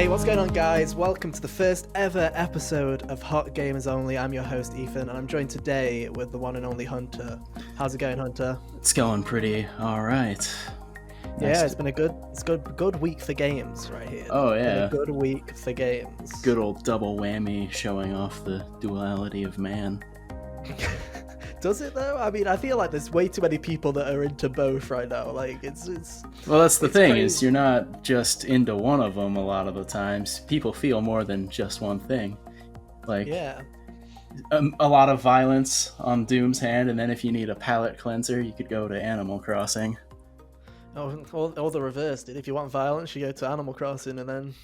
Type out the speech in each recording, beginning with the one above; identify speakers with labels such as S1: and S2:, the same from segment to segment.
S1: Hey, what's going on, guys? Welcome to the first ever episode of Hot Gamers Only. I'm your host, Ethan, and I'm joined today with the one and only Hunter. How's it going, Hunter?
S2: It's going pretty all right.
S1: Yeah, it's been a good week for games right here.
S2: Oh yeah,
S1: been a good week for games.
S2: Good old double whammy, showing off the duality of man.
S1: Does it though? I mean, I feel like there's way too many people that are into both right now. Like, it's.
S2: Well, that's the thing,
S1: crazy.
S2: is you're not just into one of them a lot of the times. People feel more than just one thing. Like,
S1: yeah,
S2: a lot of violence on Doom's hand, and then if you need a palate cleanser, you could go to Animal Crossing.
S1: or the reverse, dude. If you want violence, you go to Animal Crossing, and then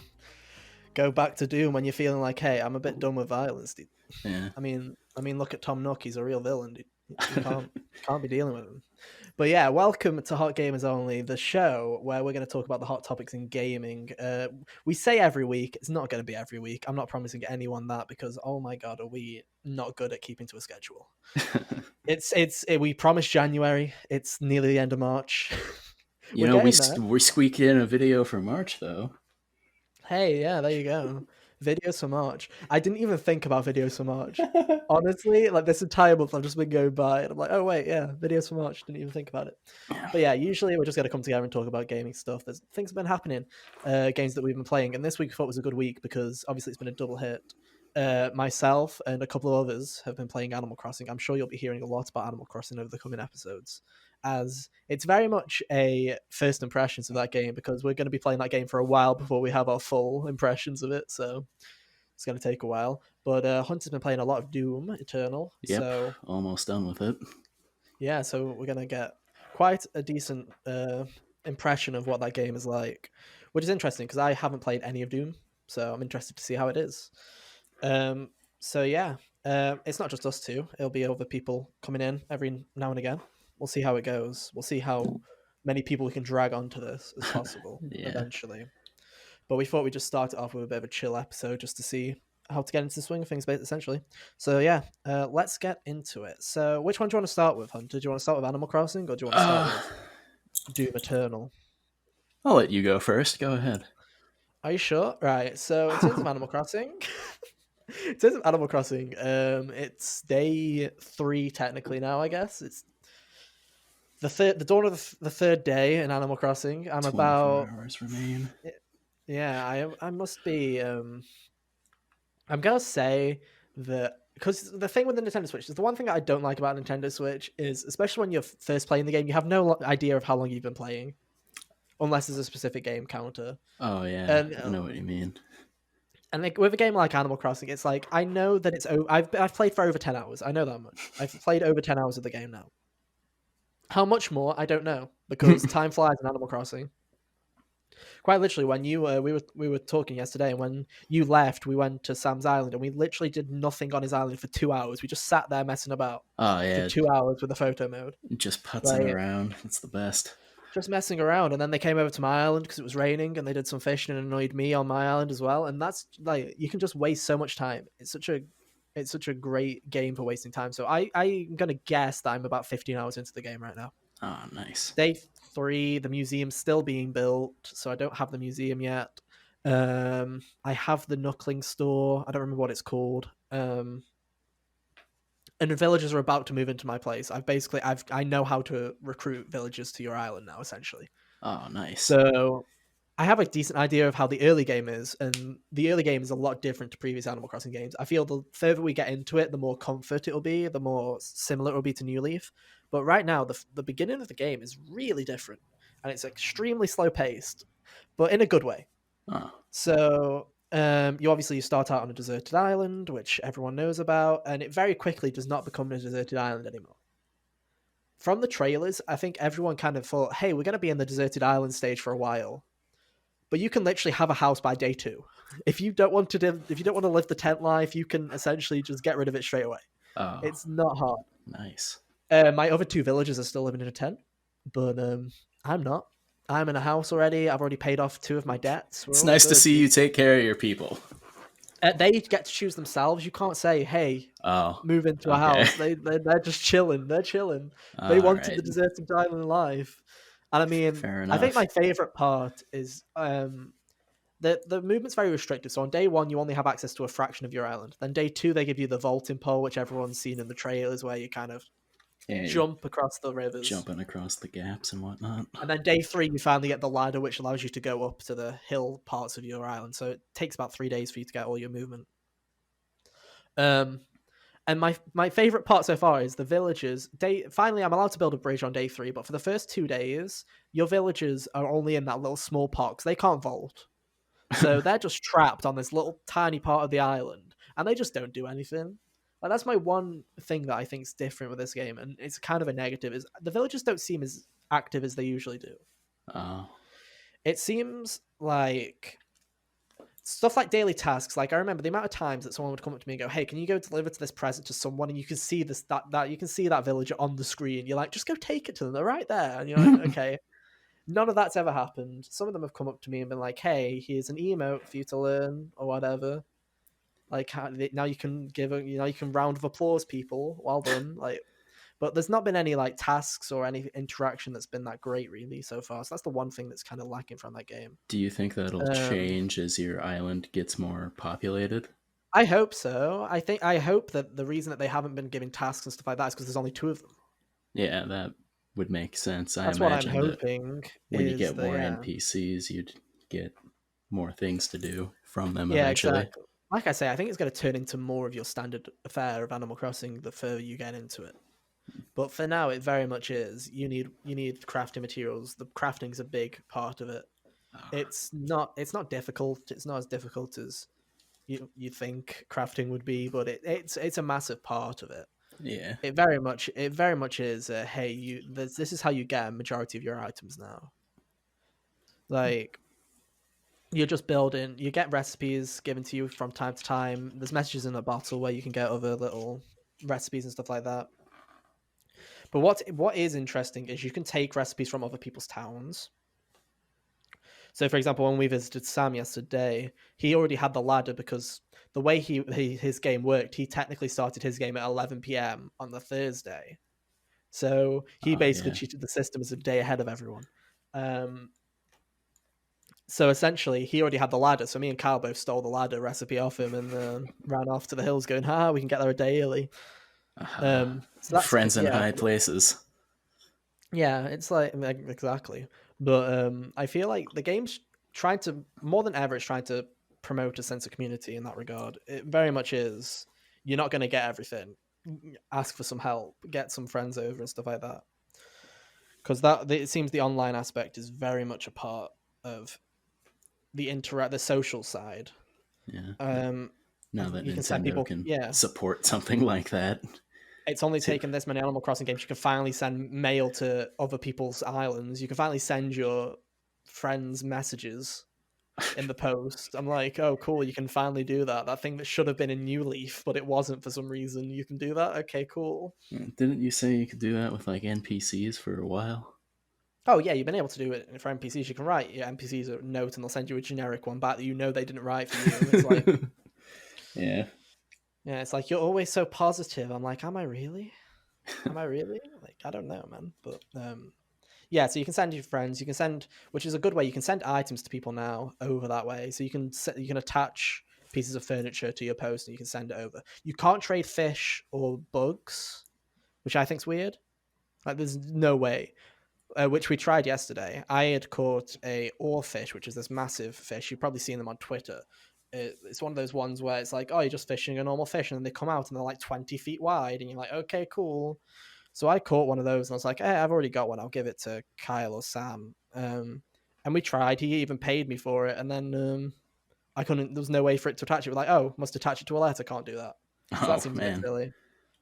S1: go back to Doom when you're feeling like, hey, I'm a bit done with violence, dude.
S2: Yeah.
S1: I mean, look at Tom Nook. He's a real villain, dude. You can't be dealing with him. But yeah, welcome to Hot Gamers Only, the show where we're going to talk about the hot topics in gaming. We say every week. It's not going to be every week. I'm not promising anyone that because, oh my god, are we not good at keeping to a schedule? We promised January. It's nearly the end of March.
S2: we squeaked in a video for March though.
S1: Hey, yeah, there you go. Videos for March. I didn't even think about videos for March. Honestly, like this entire month I've just been going by and I'm like, oh wait, yeah, videos for March. Didn't even think about it. But yeah, usually we're just going to come together and talk about gaming stuff. There's things have been happening, games that we've been playing. And this week I thought was a good week because obviously it's been a double hit. Myself and a couple of others have been playing Animal Crossing. I'm sure you'll be hearing a lot about Animal Crossing over the coming episodes, as it's very much a first impressions of that game because we're going to be playing that game for a while before we have our full impressions of it. So it's going to take a while. But Hunter's been playing a lot of Doom Eternal.
S2: Yep,
S1: so
S2: almost done with it.
S1: Yeah, so we're going to get quite a decent impression of what that game is like, which is interesting because I haven't played any of Doom, so I'm interested to see how it is. So yeah, it's not just us two. It'll be other people coming in every now and again. We'll see how it goes. We'll see how many people we can drag onto this as possible eventually. But we thought we'd just start it off with a bit of a chill episode just to see how to get into the swing of things, essentially. So yeah, let's get into it. So which one do you want to start with, Hunter? Do you want to start with Animal Crossing or do you want to start with Doom Eternal?
S2: I'll let you go first. Go ahead.
S1: Are you sure? Right, so in terms of Animal Crossing... In terms of Animal Crossing, it's day 3 technically now. I guess it's the dawn of the third day in Animal Crossing. I'm
S2: 24
S1: about
S2: hours remain.
S1: Yeah, I must be. I'm gonna say that because the thing with the Nintendo Switch is the one thing that I don't like about Nintendo Switch is, especially when you're first playing the game, you have no idea of how long you've been playing, unless there's a specific game counter.
S2: Oh yeah, I know what you mean.
S1: And like with a game like Animal Crossing, it's like I know that I've played for over 10 hours. I know that much. I've played over 10 hours of the game now. How much more? I don't know because time flies in Animal Crossing. Quite literally, when you we were talking yesterday, and when you left, we went to Sam's Island, and we literally did nothing on his island for 2 hours. We just sat there messing about.
S2: Oh yeah,
S1: for 2 hours with the photo mode.
S2: Just putzing around. It's the best.
S1: Just messing around, and then they came over to my island because it was raining, and they did some fishing and annoyed me on my island as well. And that's like you can just waste so much time. It's such a great game for wasting time. So I'm gonna guess that I'm about 15 hours into the game right now.
S2: Oh, nice.
S1: Day 3, the museum's still being built, so I don't have the museum yet. I have the Knuckling store. I don't remember what it's called. And the villagers are about to move into my place. I know how to recruit villagers to your island now, essentially.
S2: Oh, nice.
S1: So I have a decent idea of how the early game is, and the early game is a lot different to previous Animal Crossing games. I feel the further we get into it, the more comfort it'll be, the more similar it'll be to New Leaf. But right now, the beginning of the game is really different, and it's extremely slow paced, but in a good way.
S2: Oh.
S1: So you start out on a deserted island, which everyone knows about, and it very quickly does not become a deserted island anymore. From the trailers, I think everyone kind of thought, hey, we're going to be in the deserted island stage for a while. But you can literally have a house by day 2. If you don't want to live the tent life, you can essentially just get rid of it straight away.
S2: Oh.
S1: It's not hard.
S2: Nice.
S1: My other 2 villagers are still living in a tent, but I'm not. I'm in a house already. I've already paid off 2 of my debts.
S2: It's nice to see you take care of your people.
S1: They get to choose themselves. You can't say, hey, move into a house. They're just chilling. They're chilling. They wanted the deserted island life. And I mean, I think my favorite part is The movement's very restricted. So on day 1, you only have access to a fraction of your island. Then day 2, they give you the vaulting pole, which everyone's seen in the trailers, where you kind of
S2: Yeah,
S1: jump across the rivers.
S2: jumping across the gaps and whatnot.
S1: And then day 3, you finally get the ladder, which allows you to go up to the hill parts of your island. So it takes about 3 days for you to get all your movement. And my favorite part so far is the villagers. Finally, I'm allowed to build a bridge on day 3, but for the first 2 days, your villagers are only in that little small part because they can't vault. So they're just trapped on this little tiny part of the island, and they just don't do anything. Like, that's my one thing that I think is different with this game, and it's kind of a negative, is the villagers don't seem as active as they usually do.
S2: Oh.
S1: It seems like stuff like daily tasks. Like, I remember the amount of times that someone would come up to me and go, "Hey, can you go deliver to this present to someone?" And you can see that you can see that villager on the screen. You're like, just go take it to them. They're right there, and you're like, okay. None of that's ever happened. Some of them have come up to me and been like, "Hey, here's an emote for you to learn or whatever." Like, now you can you can round of applause people. Well done. Like, but there's not been any like tasks or any interaction that's been that great really so far. So that's the one thing that's kind of lacking from that game.
S2: Do you think that'll
S1: Um,
S2: change as your island gets more populated?
S1: I hope so. I hope that the reason that they haven't been giving tasks and stuff like that is because there's only 2 of them.
S2: Yeah, that would make sense. I
S1: That's what I'm
S2: imagine that
S1: hoping.
S2: when you
S1: Is
S2: get
S1: that
S2: more
S1: yeah.
S2: NPCs, you'd get more things to do from them
S1: Yeah,
S2: eventually.
S1: exactly. Like I say, I think it's going to turn into more of your standard affair of Animal Crossing the further you get into it. But for now, it very much is. You need crafting materials. The crafting's a big part of it. It's not difficult. It's not as difficult as you think crafting would be, but it's a massive part of it.
S2: Yeah.
S1: It very much is. Hey, this is how you get a majority of your items now. Like, you're just building. You get recipes given to you from time to time. There's messages in the bottle where you can get other little recipes and stuff like that. But what is interesting is you can take recipes from other people's towns. So, for example, when we visited Sam yesterday, he already had the ladder because the way his game worked, he technically started his game at 11 p.m. on the Thursday. So he
S2: Oh
S1: basically
S2: yeah.
S1: cheated the system as a day ahead of everyone. Um, so essentially, he already had the ladder. So me and Kyle both stole the ladder recipe off him and ran off to the hills, going, "Ha, we can get there a day early." So that's good.
S2: Friends in
S1: Yeah,
S2: high places.
S1: yeah, it's like exactly. But I feel like the game's trying to more than ever. It's trying to promote a sense of community in that regard. It very much is. You're not going to get everything. Ask for some help. Get some friends over and stuff like that. Because it seems the online aspect is very much a part of the social side.
S2: Yeah.
S1: Um,
S2: Now that
S1: you can send
S2: Nintendo
S1: people.
S2: can
S1: Yeah,
S2: support something like that.
S1: it's only
S2: To
S1: taken this many Animal Crossing games. You can finally send mail to other people's islands. You can finally send your friends messages in the post. I'm like, oh, cool. You can finally do that. That thing that should have been in New Leaf, but it wasn't for some reason. You can do that. Okay, cool.
S2: Didn't you say you could do that with like NPCs for a while?
S1: Oh yeah, you've been able to do it for NPCs. You can write your NPCs a note, and they'll send you a generic one back that you know they didn't write for you. It's like,
S2: Yeah.
S1: yeah, it's like you're always so positive. I'm like, am I really? Am I really? Like, I don't know, man. But yeah, so you can send your friends. You can send, which is a good way. You can send items to people now over that way. So you can attach pieces of furniture to your post and you can send it over. You can't trade fish or bugs, which I think's weird. Like, there's no way. Which we tried yesterday. I had caught a oarfish, which is this massive fish. You've probably seen them on Twitter. It's one of those ones where it's like, oh, you're just fishing a normal fish, and then they come out and they're like 20 feet wide, and you're like, okay, cool. So I caught one of those, and I was like, hey, I've already got one. I'll give it to Kyle or Sam. And we tried. He even paid me for it, and then I couldn't. There was no way for it to attach it. We're like, oh, must attach it to a letter. Can't do that. So that
S2: Oh
S1: seems a bit
S2: man.
S1: silly.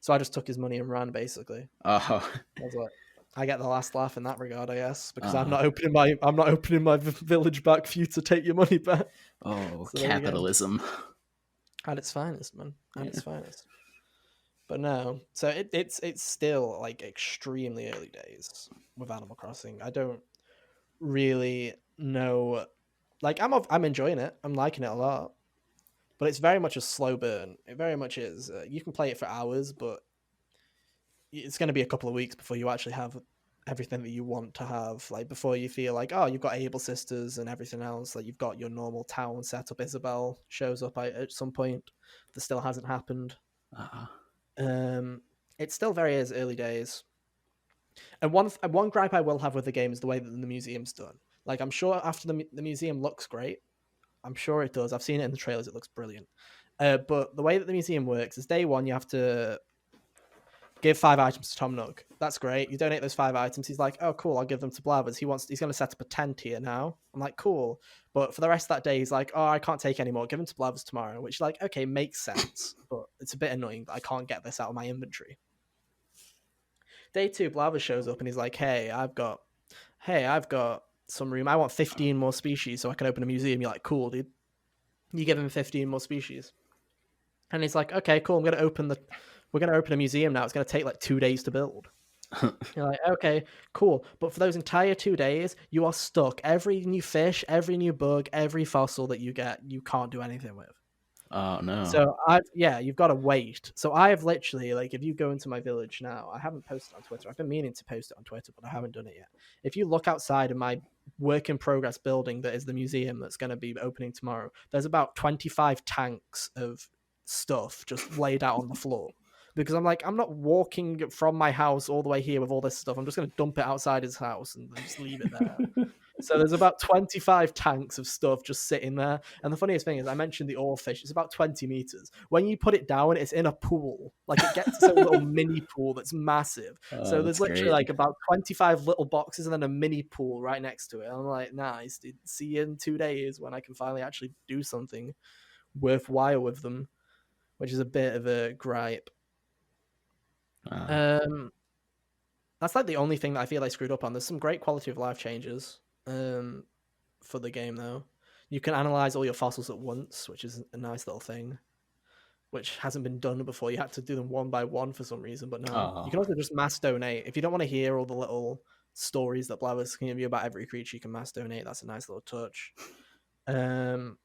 S1: So I just took his money and ran, basically.
S2: Oh.
S1: I was like, I get the last laugh in that regard, I guess, because I'm
S2: Uh,
S1: not opening my village back for you to take your money back.
S2: oh,
S1: So there you go.
S2: capitalism.
S1: At its finest, man. At
S2: Yeah.
S1: its finest. But no, so it's still like extremely early days with Animal Crossing. I don't really know. Like, I'm enjoying it. I'm liking it a lot, but it's very much a slow burn. It very much is. You can play it for hours, but it's going to be a couple of weeks before you actually have everything that you want to have. Like before you feel like, oh, you've got able sisters and everything else. Like you've got your normal town set up. Isabel shows up at some point. That still hasn't happened.
S2: Uh,
S1: Um, it still very is early days. And one gripe I will have with the game is the way that the museum's done. Like I'm sure after the museum looks great. I'm sure it does. I've seen it in the trailers. It looks brilliant. But the way that the museum works is day one, you have to give 5 items to Tom Nook. That's great. You donate those 5 items. He's like, oh, cool. I'll give them to Blathers. He's going to set up a tent here now. I'm like, cool. But for the rest of that day, he's like, oh, I can't take any more. Give them to Blathers tomorrow. Which, like, okay, makes sense. But it's a bit annoying that I can't get this out of my inventory. Day two, Blathers shows up and he's like, I've got some room. I want 15 more species so I can open a museum. You're like, cool, dude. You give him 15 more species. And he's like, okay, cool. We're going to open a museum now. It's going to take like 2 days to build. You're like, okay, cool. But for those entire 2 days, you are stuck. Every new fish, every new bug, every fossil that you get, you can't do anything with.
S2: oh no.
S1: So you've got to wait. So I have literally, like, if you go into my village now, I haven't posted on Twitter. I've been meaning to post it on Twitter, but I haven't done it yet. If you look outside of my work in progress building that is the museum that's going to be opening tomorrow, there's about 25 tanks of stuff just laid out on the floor. Because I'm like, I'm not walking from my house all the way here with all this stuff. I'm just going to dump it outside his house and just leave it there. So there's about 25 tanks of stuff just sitting there. And the funniest thing is, I mentioned the oarfish. It's about 20 meters. When you put it down, it's in a pool. Like it gets its own little mini pool that's massive. So there's literally
S2: great.
S1: like about 25 little boxes and then a mini pool right next to it. I'm like, nice, dude. See you in 2 days when I can finally actually do something worthwhile with them, which is a bit of a gripe. That's like the only thing that I feel I screwed up on. There's some great quality of life changes for the game though. You can analyze all your fossils at once, which is a nice little thing, which hasn't been done before. You had to do them one by one for some reason, but no. You can also just mass donate. If you don't want to hear all the little stories that Blathers can give you about every creature, you can mass donate. That's a nice little touch. The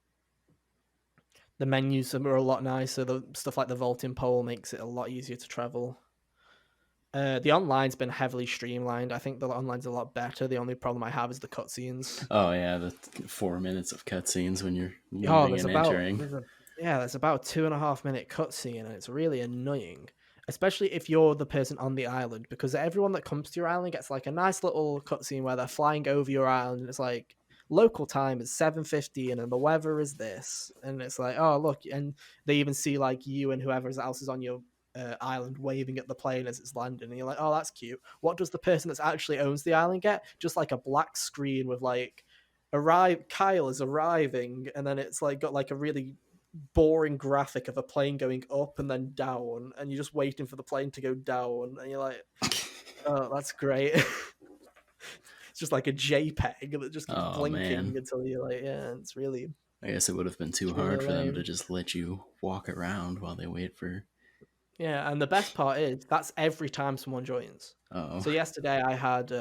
S1: menus are a lot nicer. The stuff like the vaulting pole makes it a lot easier to travel. The online's been heavily streamlined. I think the online's a lot better. The only problem I have is the cutscenes.
S2: Oh yeah, the 4 minutes of cutscenes when you're loading and entering.
S1: There's about 2.5 minute cutscene, and it's really annoying. Especially if you're the person on the island, because everyone that comes to your island gets like a nice little cutscene where they're flying over your island, and it's like local time is 7:15 and the weather is this, and it's like, oh look, and they even see like you and whoever else is on your island waving at the plane as it's landing, and you're like, oh, that's cute. What does the person that actually owns the island get? Just like a black screen with like Kyle is arriving, and then it's like got like a really boring graphic of a plane going up and then down, and you're just waiting for the plane to go down, and you're like, oh, that's great. It's just like a JPEG that just keeps blinking until you're like, yeah, it's really.
S2: I guess it would have been too hard for them to just let you walk around while they wait for.
S1: Yeah, and the best part is that's every time someone joins.
S2: Oh.
S1: So yesterday I had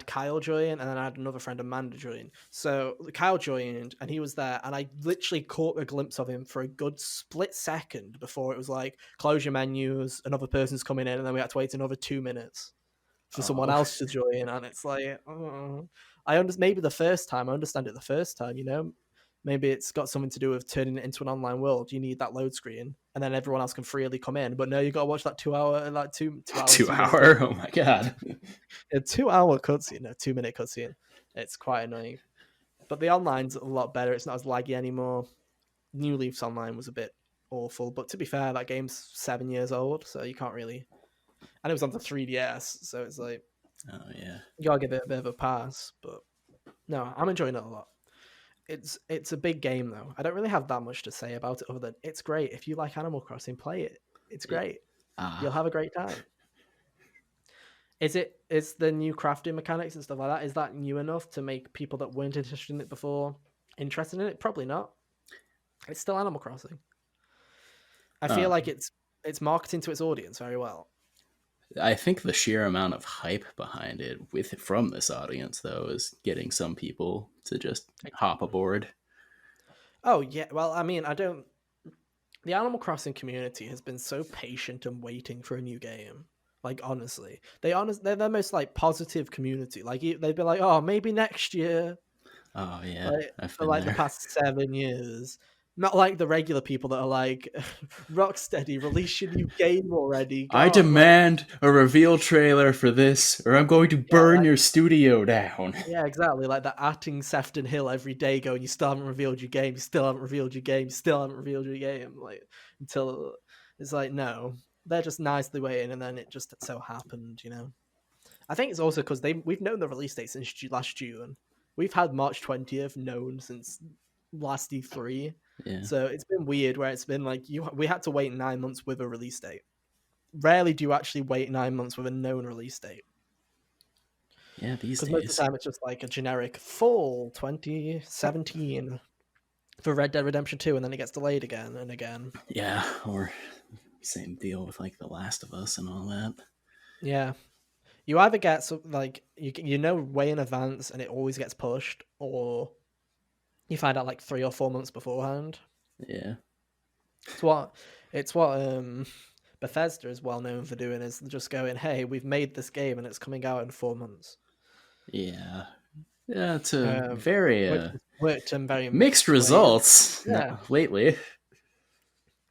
S1: Kyle join, and then I had another friend, Amanda, join. So Kyle joined, and he was there, and I literally caught a glimpse of him for a good split second before it was like, close your menus, another person's coming in, and then we had to wait another 2 minutes for someone else to join, and it's like, oh. Maybe the first time, I understand it the first time, you know? Maybe it's got something to do with turning it into an online world. You need that load screen, and then everyone else can freely come in. But no, you got to watch that 2 hour, like 2 hours.
S2: 2 hour? Oh my god!
S1: A 2 hour cutscene, a 2 minute cutscene. It's quite annoying. But the online's a lot better. It's not as laggy anymore. New Leaf's online was a bit awful, but to be fair, that game's 7 years old, so you can't really. And it was on the 3DS, so it's like,
S2: oh yeah,
S1: you gotta give it a bit of a pass. But no, I'm enjoying it a lot. It's a big game though. I don't really have that much to say about it other than it's great. If you like Animal Crossing, play it. It's great. You'll have a great time. Is the new crafting mechanics and stuff like that, is that new enough to make people that weren't interested in it before interested in it? Probably not. It's still Animal Crossing. I feel like it's marketing to its audience very well.
S2: I think the sheer amount of hype behind it from this audience, though, is getting some people to just hop aboard.
S1: Oh, yeah. Well, I mean, the Animal Crossing community has been so patient and waiting for a new game Like honestly, they're the most like positive community. Like they'd be like, oh, maybe next year,
S2: Oh yeah,
S1: like
S2: I've
S1: for
S2: been
S1: like the
S2: there.
S1: past 7 years. Not like the regular people that are like, Rocksteady, release your new game already.
S2: I
S1: God, like
S2: demand a reveal trailer for this, or I'm going to
S1: yeah,
S2: burn
S1: like
S2: your studio down.
S1: yeah, exactly. Like that acting Sefton Hill every day going, you still haven't revealed your game, you still haven't revealed your game, you still haven't revealed your game. Like until it's like, no. They're just nicely waiting and then it just so happened, you know. I think it's also because we've known the release date since last June. We've had March 20th known since last E3.
S2: Yeah,
S1: So it's been weird where it's been like we had to wait 9 months with a release date. Rarely do you actually wait 9 months with a known release date.
S2: yeah. These
S1: Because most of the
S2: days,
S1: time it's just like a generic fall 2017 for Red Dead Redemption 2, and then it gets delayed again and again.
S2: yeah. Or same deal with like The Last of Us and all that.
S1: Yeah. You either get like you know way in advance and it always gets pushed, or you find out like 3 or 4 months beforehand.
S2: Yeah,
S1: It's what Bethesda is well known for doing, is just going, hey, we've made this game and it's coming out in 4 months.
S2: yeah, yeah. It's a
S1: Um,
S2: very
S1: which has worked in very
S2: mixed
S1: mixed ways.
S2: results
S1: Yeah,
S2: lately.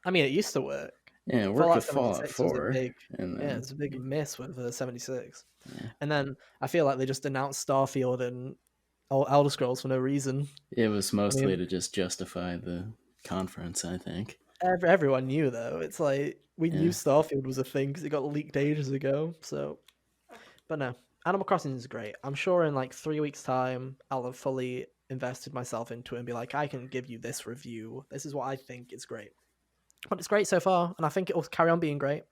S1: I mean it used to work.
S2: Yeah, it worked
S1: Fallout
S2: with Fallout
S1: 76 was a
S2: 4,
S1: big,
S2: and
S1: yeah,
S2: then
S1: it's a big miss with 76.
S2: yeah,
S1: And then I feel like they just announced Starfield and Elder Scrolls for no reason.
S2: it was
S1: I
S2: mostly
S1: mean,
S2: to just justify the conference, I think.
S1: everyone knew though. It's like we knew
S2: Yeah.
S1: Starfield was a thing because it got leaked ages ago. So, but no, Animal Crossing is great. I'm sure in like 3 weeks' time, I'll have fully invested myself into it and be like, I can give you this review. This is what I think is great. But it's great so far, and I think it will carry on being great.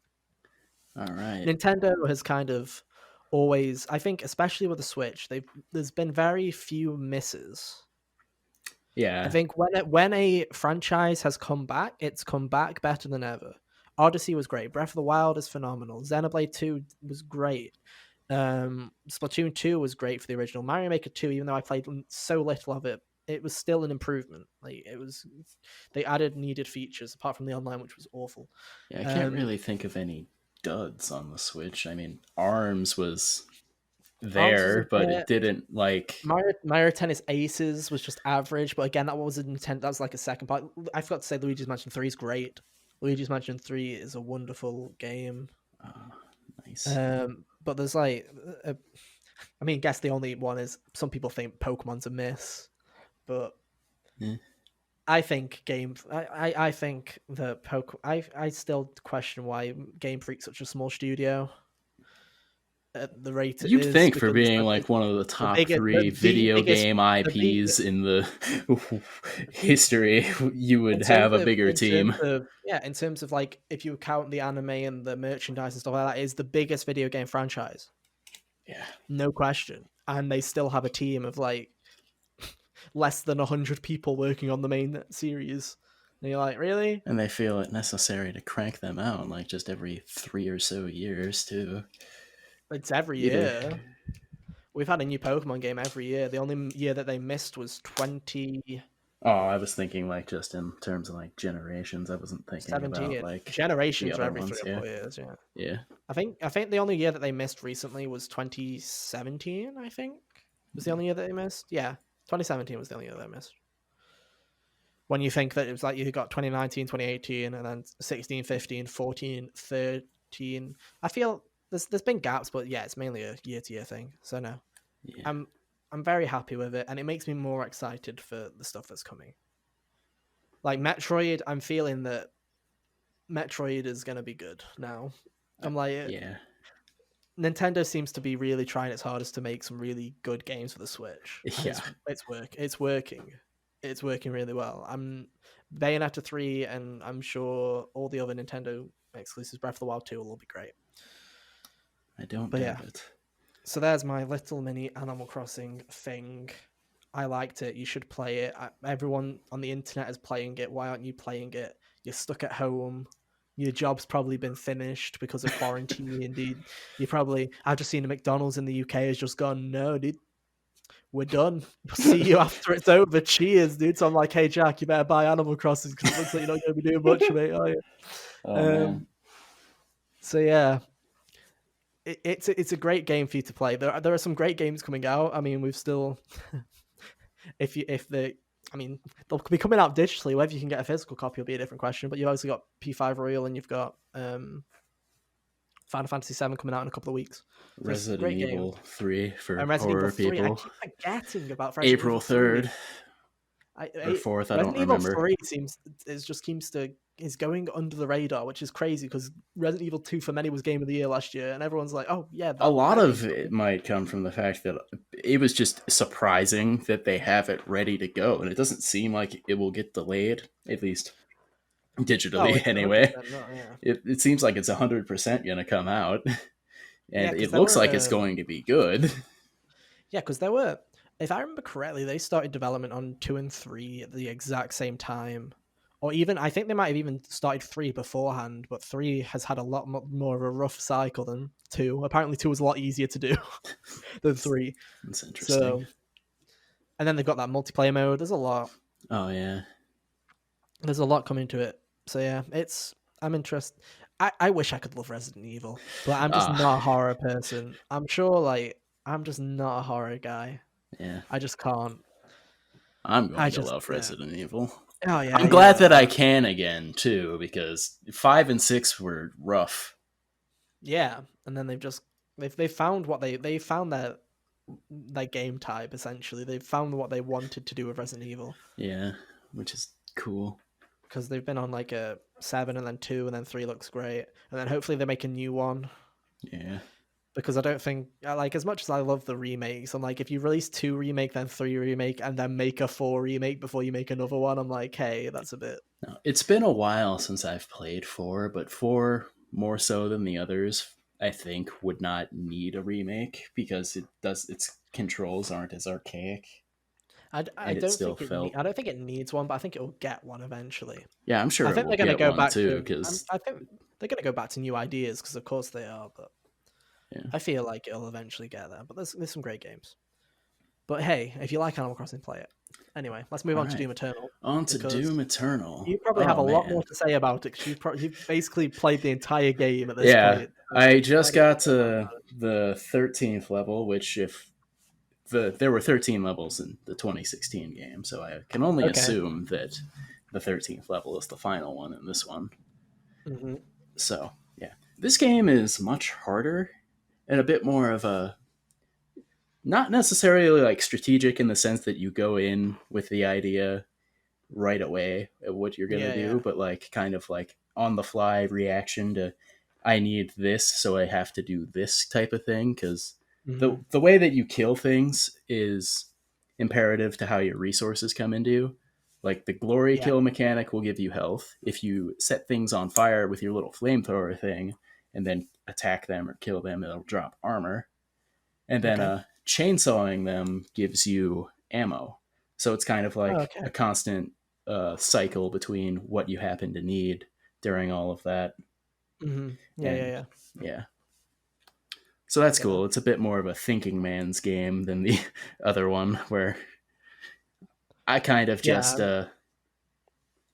S2: All right.
S1: Nintendo has kind of always, I think, especially with the Switch, there's been very few misses. I
S2: Yeah.
S1: think when a franchise has come back, it's come back better than ever. Odyssey was great. Breath of the Wild is phenomenal. Xenoblade 2 was great. Splatoon 2 was great for the original. Mario Maker 2, even though I played so little of it, it was still an improvement. Like it was, they added needed features apart from the online, which was awful.
S2: Yeah, I can't
S1: Um,
S2: really think of any duds on the Switch. I mean, Arms was
S1: Arms was a
S2: there, but it
S1: bit.
S2: didn't like.
S1: Mario Tennis Aces was just average, but again, that was a Nintendo. That was like a second part. I forgot to say, Luigi's Mansion 3 is great. Luigi's Mansion 3 is a wonderful game.
S2: Oh, nice.
S1: But there's like, I mean, I guess the only one is some people think Pokemon's a miss, but
S2: Yeah.
S1: I think I think that I still question why Game Freak's such a small studio at the rate it
S2: You'd
S1: is,
S2: think for
S1: because
S2: being like one of the
S1: the
S2: top
S1: biggest,
S2: three video
S1: biggest,
S2: game
S1: the big,
S2: IPs in the history, you would have a bigger team.
S1: in terms of like if you count the anime and the merchandise and stuff like that, is the biggest video game franchise,
S2: Yeah.
S1: no question. And they still have a team of like less than 100 people working on the main series. And you're like, really?
S2: And they feel it necessary to crank them out like just every 3 or so years too.
S1: It's every
S2: Either.
S1: year. We've had a new Pokemon game every year. The only year that they missed was 2017.
S2: Oh, I was thinking like just in terms of like generations. I wasn't thinking about like the
S1: Generations are
S2: other
S1: every three
S2: ones.
S1: or
S2: Yeah.
S1: 4 years. Yeah,
S2: Yeah.
S1: I think the only year that they missed recently was 2017. I think was the only year that they missed. Yeah, 2017 was the only year they missed. When you think that it was like you got 2019, 2018, and then 16, 15, 14, 13. I feel there's been gaps, but yeah, it's mainly a year to year thing. So no,
S2: Yeah.
S1: I'm I'm very happy with it, and it makes me more excited for the stuff that's coming. Like Metroid, I'm feeling that Metroid is gonna be good now. I'm like,
S2: Yeah.
S1: Nintendo seems to be really trying its hardest to make some really good games for the Switch, and
S2: Yeah.
S1: it's working. It's working really well. I'm Bayonetta 3, and I'm sure all the other Nintendo exclusives, Breath of the Wild 2, will all be great.
S2: I don't
S1: But
S2: doubt
S1: yeah,
S2: it.
S1: so there's my little mini Animal Crossing thing. I liked it. You should play it. Everyone on the internet is playing it. Why aren't you playing it? You're stuck at home. Your job's probably been finished because of quarantine. Indeed, you probably. I've just seen a McDonald's in the UK has just gone. No, dude, we're done. We'll see you after it's over. Cheers, dude. So I'm like, hey Jack, you better buy Animal Crossing because it looks like you're not going to be doing much, mate. Are you?
S2: Oh man.
S1: Um. So yeah, it's a great game for you to play. There are some great games coming out. I mean, we've still if the I mean, they'll be coming out digitally. Whether you can get a physical copy will be a different question. But you've also got P5 Royal and you've got Final Fantasy VII coming out in a couple of weeks. There's
S2: Resident
S1: great games.
S2: Evil 3 for
S1: And Resident Evil
S2: horror
S1: 3. I
S2: people.
S1: keep forgetting about Resident
S2: April
S1: Evil 3.
S2: 3rd or 4th, I don't
S1: Resident Evil
S2: remember.
S1: 3 is going under the radar, which is crazy because Resident Evil 2 for many was game of the year last year, and everyone's like, "Oh yeah."
S2: A lot of it might come from the fact that it was just surprising that they have it ready to go, and it doesn't seem like it will get delayed, at least digitally anyway.
S1: Not, yeah.
S2: It seems like it's 100% going to come out, and it
S1: there
S2: looks
S1: were,
S2: like it's going to be good.
S1: Yeah, because there were, if I remember correctly, they started development on 2 and 3 at the exact same time. Or even, I think they might have even started 3 beforehand, but 3 has had a lot more of a rough cycle than 2. Apparently 2 was a lot easier to do than 3.
S2: That's interesting.
S1: So, and then they've got that multiplayer mode. There's a lot.
S2: Oh, yeah.
S1: There's a lot coming to it. So yeah, I'm interested. I wish I could love Resident Evil, but I'm just not a horror person. I'm sure, like, I'm just not a horror guy.
S2: Yeah.
S1: I just can't.
S2: I'm going to love Resident Evil.
S1: Oh yeah.
S2: I'm glad that I can again too, because 5 and 6 were rough.
S1: Yeah, and then they found what they found their game type essentially. They found what they wanted to do with Resident Evil.
S2: Yeah, which is cool.
S1: Because they've been on like a 7 and then 2 and then 3 looks great, and then hopefully they make a new one.
S2: Yeah.
S1: Because I don't think, like, as much as I love the remakes, I'm like, if you release 2 remake, then 3 remake, and then make a 4 remake before you make another one, I'm like, hey, that's a bit.
S2: No, it's been a while since I've played 4, but 4 more so than the others, I think, would not need a remake because its controls aren't as archaic.
S1: I don't think it needs one, but I think it will get one eventually.
S2: Yeah, I'm sure.
S1: I think they're going to go back
S2: too, because
S1: I think they're going to go back to new ideas because of course they are. But
S2: yeah.
S1: I feel like it'll eventually get there. But there's some great games. But hey, if you like Animal Crossing, play it. Anyway, let's move on to Doom Eternal.
S2: On to Doom Eternal.
S1: You probably have a lot more to say about it because you've basically played the entire game at this point.
S2: Yeah, I just got to the 13th level, which there were 13 levels in the 2016 game, so I can only assume that the 13th level is the final one in this one.
S1: Mm-hmm.
S2: So, yeah. This game is much harder and a bit more of a... not necessarily like strategic in the sense that you go in with the idea right away of what you're going to do, but like kind of like on the fly reaction to, I need this, so I have to do this type of thing, because the way that you kill things is imperative to how your resources come into. Like the glory kill mechanic will give you health. If you set things on fire with your little flamethrower thing and then attack them or kill them, it'll drop armor. And then chainsawing them gives you ammo. So it's kind of like a constant cycle between what you happen to need during all of that.
S1: Mm-hmm. Yeah.
S2: So that's cool. It's a bit more of a thinking man's game than the other one, where I kind of just, for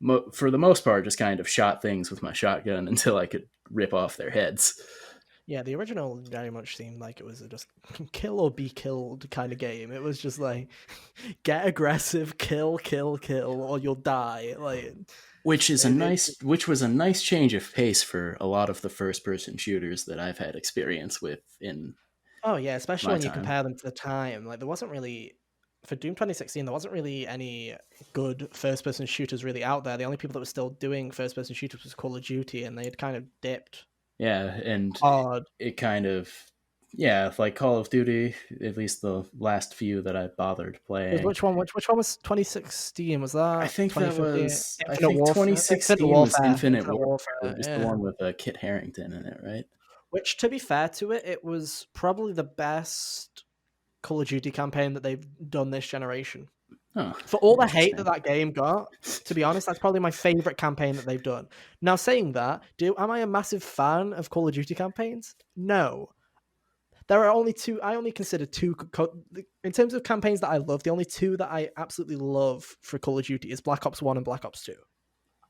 S2: the most part, just kind of shot things with my shotgun until I could rip off their heads.
S1: Yeah, the original very much seemed like it was a just kill or be killed kind of game. It was just like, get aggressive, kill, or you'll die. Like,
S2: which was a nice change of pace for a lot of the first-person shooters that I've had experience with in.
S1: Oh yeah, especially when you compare them to the time. Like, there wasn't really, for Doom 2016, there wasn't really any good first-person shooters really out there. The only people that were still doing first-person shooters was Call of Duty, and they had kind of dipped.
S2: Yeah, and it kind of, like Call of Duty, at least the last few that I bothered playing.
S1: Which one was 2016? Was that?
S2: I think that was.
S1: Infinite
S2: I think
S1: Warfare?
S2: 2016 was Infinite Warfare, just the one with Kit Harington in it, right?
S1: Which, to be fair to it, it was probably the best Call of Duty campaign that they've done this generation.
S2: Oh,
S1: for all the hate that game got, to be honest, that's probably my favorite campaign that they've done. Now, saying that, am I a massive fan of Call of Duty campaigns? No. There are only two. I only consider two in terms of campaigns that I love. The only two that I absolutely love for Call of Duty is Black Ops 1 and Black Ops 2.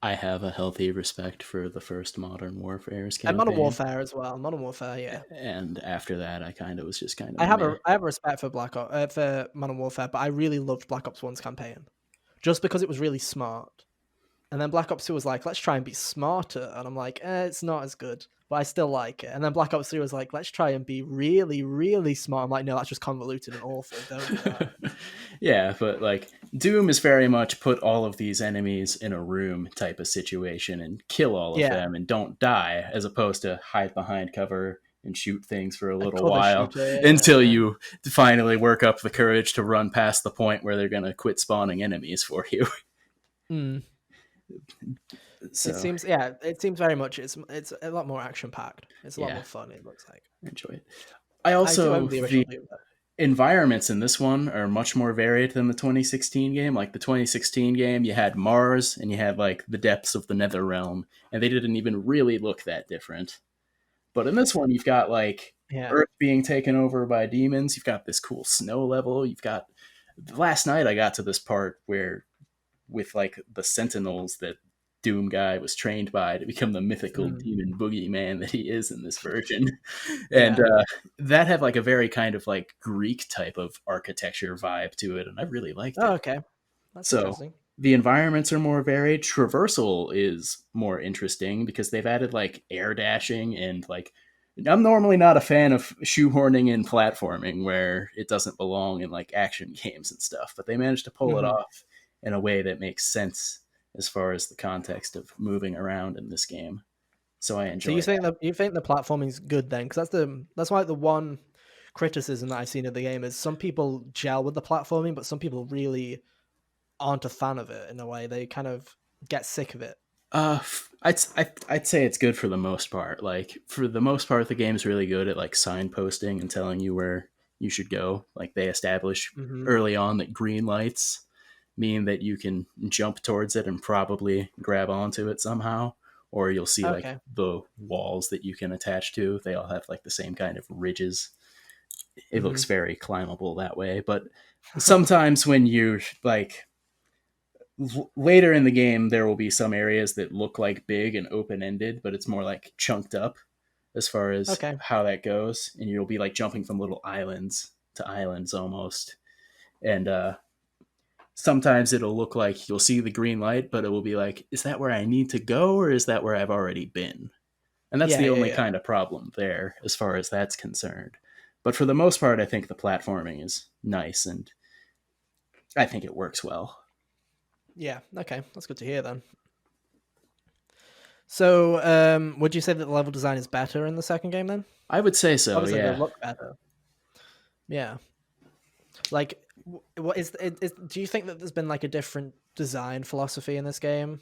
S2: I have a healthy respect for the first Modern Warfare's
S1: And Modern
S2: campaign,
S1: Warfare as well. Modern Warfare, yeah.
S2: and after that, I kind of was just kind of
S1: I have
S2: meh.
S1: a respect for for Modern Warfare, but I really loved Black Ops One's campaign just because it was really smart. And then Black Ops 2 was like, let's try and be smarter. And I'm like, it's not as good, but I still like it. And then Black Ops 3 was like, let's try and be really, really smart. I'm like, no, that's just convoluted and awful. Don't do that.
S2: Yeah, but like Doom is very much put all of these enemies in a room type of situation and kill all of
S1: Yeah,
S2: them and don't die, as opposed to hide behind cover and shoot things for a
S1: a
S2: little
S1: cover
S2: while
S1: shooter.
S2: until
S1: Yeah.
S2: you finally work up the courage to run past the point where they're going to quit spawning enemies for you.
S1: Mm. It
S2: So
S1: seems, yeah, it seems very much. It's a lot more action packed. It's a lot
S2: yeah,
S1: more fun. It looks like.
S2: I enjoy it. I
S1: I do
S2: also
S1: own the original
S2: the
S1: Doom though.
S2: environments in this one are much more varied than the 2016 game. Like the 2016 game, you had Mars and you had like the depths of the Nether Realm, and they didn't even really look that different. But in this one, you've got like
S1: Yeah.
S2: Earth being taken over by demons. You've got this cool snow level. You've got last night I got to this part where with like the Sentinels that Doom guy was trained by to become the mythical
S1: Mm.
S2: demon boogeyman that he is in this version. And
S1: Yeah.
S2: that had like a very kind of like Greek type of architecture vibe to it. And I really liked
S1: Oh,
S2: it.
S1: okay. That's
S2: So
S1: interesting.
S2: the environments are more varied. Traversal is more interesting because they've added like air dashing and like I'm normally not a fan of shoehorning in platforming where it doesn't belong in like action games and stuff, but they managed to pull it
S1: Hmm.
S2: off in a way that makes sense as far as the context of moving around in this game. So I
S1: So
S2: enjoy that.
S1: you think the platforming's good then? Because that's why the one criticism that I've seen of the game is some people gel with the platforming, but some people really aren't a fan of it in a way. They kind of get sick of it.
S2: I'd say it's good for the most part. Like for the most part, the game's really good at like signposting and telling you where you should go. Like they establish
S1: Hmm.
S2: early on that green lights mean that you can jump towards it and probably grab onto it somehow. Or you'll see like
S1: Okay.
S2: the walls that you can attach to. They all have like the same kind of ridges. It looks
S1: Hmm.
S2: very climbable that way. But sometimes when you like later in the game there will be some areas that look like big and open-ended but it's more like chunked up as far as
S1: Okay.
S2: how that goes and you'll be like jumping from little islands to islands almost and sometimes it'll look like you'll see the green light but it will be like is that where I need to go or is that where I've already been, and that's
S1: Yeah.
S2: the
S1: Yeah.
S2: only
S1: Yeah.
S2: kind of problem there as far as that's concerned. But for the most part I think the platforming is nice and I think it works well.
S1: Yeah. Okay. That's good to hear then. So, would you say that the level design is better in the second game then?
S2: I would say so,
S1: Obviously, they
S2: yeah.
S1: look better. Yeah. Like, what is? Do you think that there's been like a different design philosophy in this game?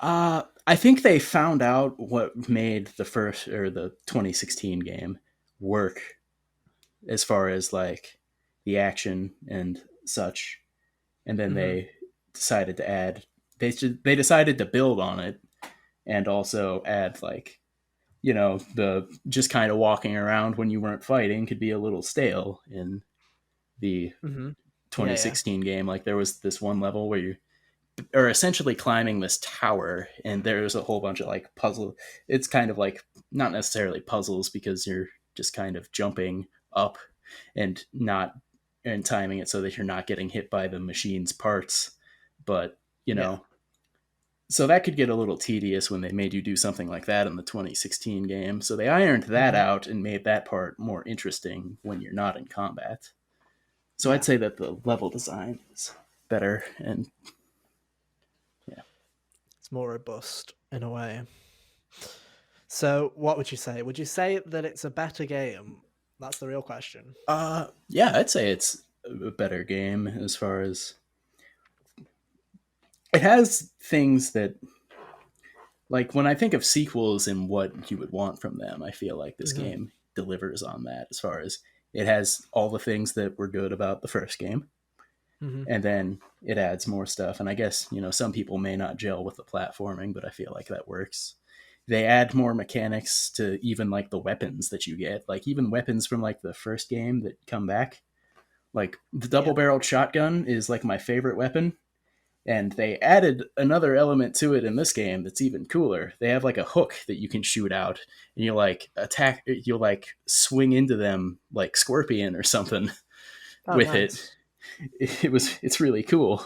S2: I think they found out what made the first or the 2016 game work as far as like the action and such, and then
S1: Hmm.
S2: they decided to add. They decided to build on it and also add like the just kind of walking around when you weren't fighting could be a little stale in the
S1: Hmm. Yeah. Yeah.
S2: 2016 game. Like there was this one level where you are essentially climbing this tower and there's a whole bunch of like puzzle. It's kind of like not necessarily puzzles because you're just kind of jumping up and not and timing it so that you're not getting hit by the machine's parts, but you
S1: Yeah.
S2: know so that could get a little tedious when they made you do something like that in the 2016 game, so they ironed that
S1: Hmm.
S2: out and made that part more interesting when you're not in combat. So I'd
S1: Yeah.
S2: say that the level design is better and yeah.
S1: It's more robust in a way. So, what would you say? Would you say that it's a better game? That's the real question.
S2: Yeah, I'd say it's a better game as far as it has things that, like, when I think of sequels and what you would want from them, I feel like this
S1: Hmm.
S2: game delivers on that as far as it has all the things that were good about the first game,
S1: Hmm.
S2: and then it adds more stuff. And I guess, some people may not gel with the platforming, but I feel like that works. They add more mechanics to even like the weapons that you get, like even weapons from like the first game that come back. Like the
S1: Yeah.
S2: double barreled shotgun is like my favorite weapon, And they added another element to it in this game that's even cooler. They have like a hook that you can shoot out, and you like attack. You'll like swing into them like Scorpion or something
S1: Oh,
S2: with it.
S1: nice.
S2: It's really cool.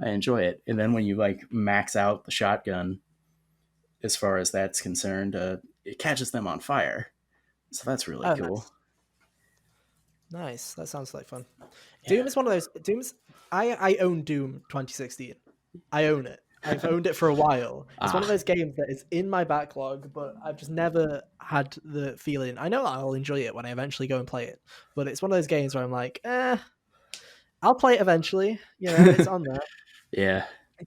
S2: I enjoy it. And then when you like max out the shotgun, as far as that's concerned, it catches them on fire. So that's really
S1: Oh,
S2: cool.
S1: nice. Nice. That sounds like fun.
S2: Yeah.
S1: Doom is one of those. Doom's. I own Doom 2016. I own it. I've owned it for a while. It's one of
S2: Ah,
S1: those games that is in my backlog, but I've just never had the feeling. I know that I'll enjoy it when I eventually go and play it, but it's one of those games where I'm like, I'll play it eventually. You know, it's on there.
S2: yeah.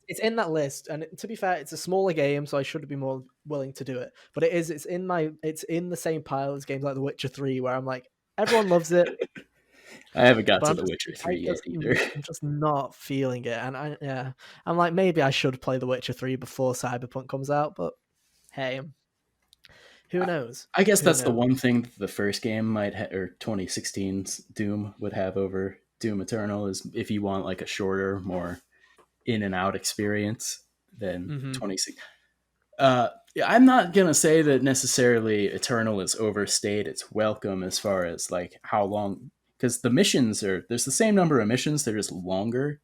S1: It's in that list, and to be fair, it's a smaller game, so I should be more willing to do it. But it is. It's in the same pile as games like The Witcher 3, where I'm like, everyone loves it,
S2: I haven't got
S1: but
S2: to The Witcher 3 yet either.
S1: I'm just not feeling it. And I'm like, maybe I should play The Witcher 3 before Cyberpunk comes out, but hey, who knows?
S2: I guess
S1: Who
S2: that's the
S1: knows?
S2: one thing that the first game might or 2016's Doom would have over Doom Eternal is if you want like a shorter, more in and out experience than
S1: Mm-hmm.
S2: 26. Yeah, I'm not gonna say that necessarily Eternal is overstayed its welcome as far as like how long, because the missions are there's the same number of missions, they're just longer.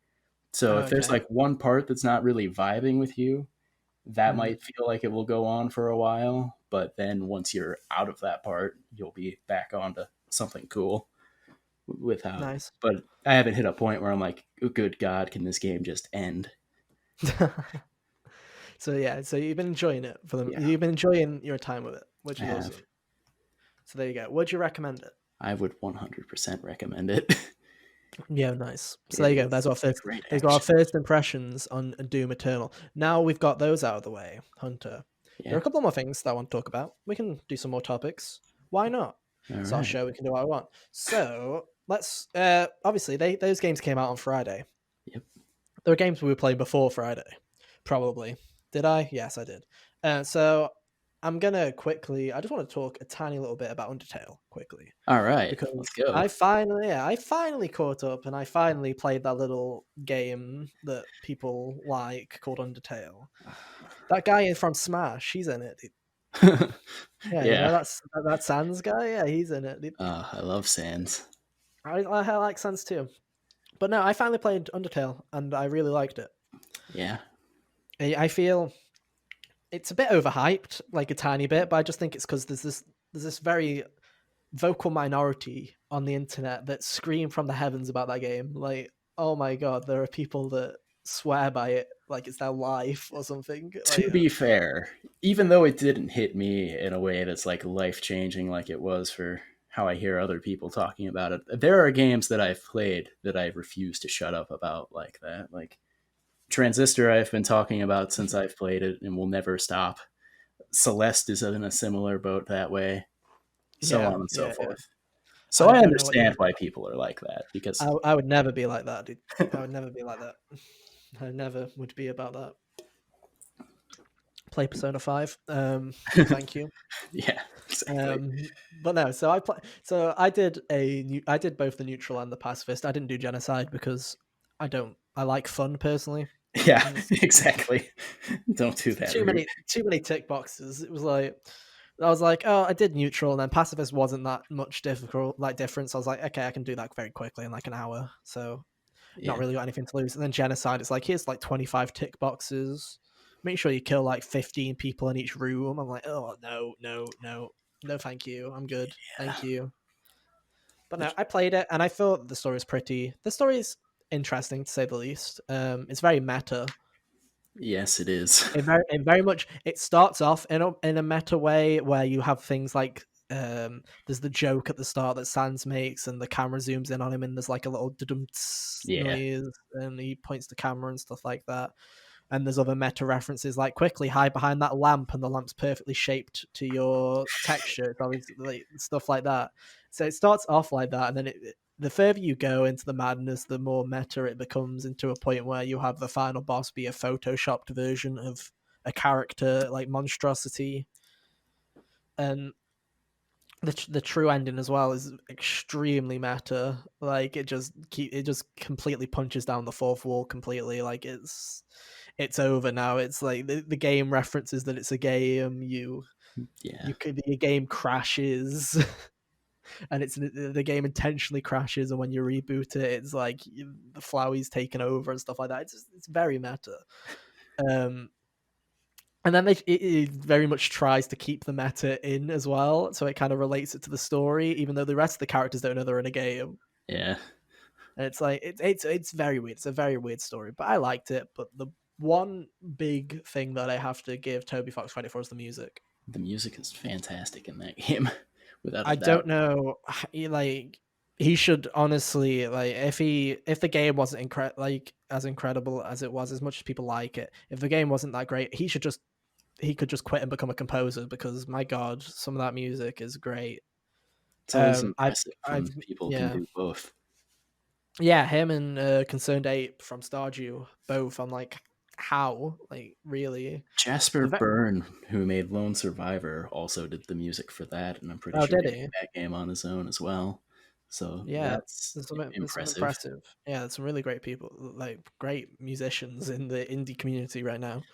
S2: So
S1: Oh,
S2: if there's
S1: okay.
S2: like one part that's not really vibing with you, that
S1: Mm,
S2: might feel like it will go on for a while. But then once you're out of that part, you'll be back onto something cool with how.
S1: nice.
S2: But I haven't hit a point where I'm like, oh, good God, can this game just end?
S1: So yeah, so you've been enjoying it for them.
S2: Yeah,
S1: You've been enjoying your time with it, which
S2: I
S1: is
S2: have.
S1: awesome. So there you go. Would you recommend it?
S2: I would 100% recommend it.
S1: Yeah, nice. So
S2: It
S1: there you go.
S2: is great
S1: Those are our
S2: action.
S1: first impressions on Doom Eternal. Now we've got those out of the way, Hunter. There are
S2: Yeah.
S1: a couple more things that I want to talk about. We can do some more topics. Why not?
S2: All
S1: It's our
S2: right.
S1: show. We can do what I want. So let's. Obviously, those games came out on Friday.
S2: Yep.
S1: There were games we were playing before Friday. Probably. Did I? Yes, I did. So I'm gonna quickly. I just want to talk a tiny little bit about Undertale quickly
S2: All right. Let's
S1: because
S2: go.
S1: I finally caught up and I finally played that little game that people like called Undertale. That guy is from Smash. He's in it. Yeah, you
S2: Yeah.
S1: know that Sans guy. Yeah, he's in it.
S2: I love Sands.
S1: I like Sans too. But no, I finally played Undertale and I really liked it.
S2: Yeah.
S1: I feel it's a bit overhyped, like a tiny bit, but I just think it's because there's this very vocal minority on the internet that scream from the heavens about that game. Like, oh my god, there are people that swear by it like it's their life or something. Like,
S2: To be fair, even though it didn't hit me in a way that's like life changing like it was for how I hear other people talking about it, there are games that I've played that I refuse to shut up about like that. Like Transistor, I've been talking about since I've played it and will never stop. Celeste is in a similar boat that way, so
S1: yeah,
S2: on and so
S1: yeah, yeah.
S2: forth. So
S1: I
S2: I
S1: don't know what you
S2: understand
S1: mean.
S2: why people are like that because
S1: I would never be like that, dude. I would never be like that. I never would be about that. Play Persona 5. Thank you.
S2: yeah, exactly.
S1: But no, so I did both the neutral and the pacifist. I didn't do genocide because I like fun personally.
S2: Yeah,
S1: It's
S2: exactly. Don't do that, rude.
S1: too many tick boxes. It was like I was like, oh, I did neutral, and then pacifist wasn't that much difference. I was like, okay, I can do that very quickly in like an hour. So not
S2: Yeah,
S1: really got anything to lose. And then genocide, it's like here's like 25 tick boxes. Make sure you kill like 15 people in each room. I'm like, oh no, no, no, no, thank you. I'm good.
S2: yeah.
S1: Thank you. But no, I played it and I thought the story is pretty. The story is interesting to say the least. It's very meta.
S2: Yes, it is.
S1: It very much it starts off in a meta way where you have things like there's the joke at the start that Sans makes and the camera zooms in on him and there's like a little
S2: Yeah,
S1: noise and he points the camera and stuff like that. And there's other meta references like quickly hide behind that lamp and the lamp's perfectly shaped to your texture. It's obviously like, stuff like that. So it starts off like that, and then the further you go into the madness, the more meta it becomes into a point where you have the final boss be a photoshopped version of a character like monstrosity. And the true ending as well is extremely meta. Like it just completely punches down the fourth wall completely. Like it's over now. It's like the game references that it's a game.
S2: Yeah.
S1: You could the game crashes, and it's the game intentionally crashes, and when you reboot it, it's like the Flowey's taken over and stuff like that. It's very meta. Um, and then it very much tries to keep the meta in as well, so it kind of relates it to the story, even though the rest of the characters don't know they're in a game.
S2: Yeah.
S1: And it's like it's very weird. It's a very weird story, but I liked it. But the one big thing that I have to give Toby Fox credit for is the music.
S2: The music is fantastic in that game, without a
S1: I don't
S2: doubt.
S1: know, like he should honestly like if the game wasn't like as incredible as it was, as much as people like it, if the game wasn't that great, he could just quit and become a composer because my god, some of that music is great.
S2: It's always
S1: I've
S2: impressive when
S1: I've
S2: people can
S1: yeah
S2: do both.
S1: yeah him and Concerned Ape from Stardew both. I'm like, how, like, really?
S2: Jasper
S1: The ve-
S2: Byrne, who made Lone Survivor, also did the music for that, and I'm pretty
S1: oh,
S2: sure
S1: did
S2: he
S1: he?
S2: made that game on his own as well. So
S1: Yeah,
S2: that's
S1: there's some
S2: impressive.
S1: impressive. Yeah, there's some really great people, like great musicians in the indie community right now.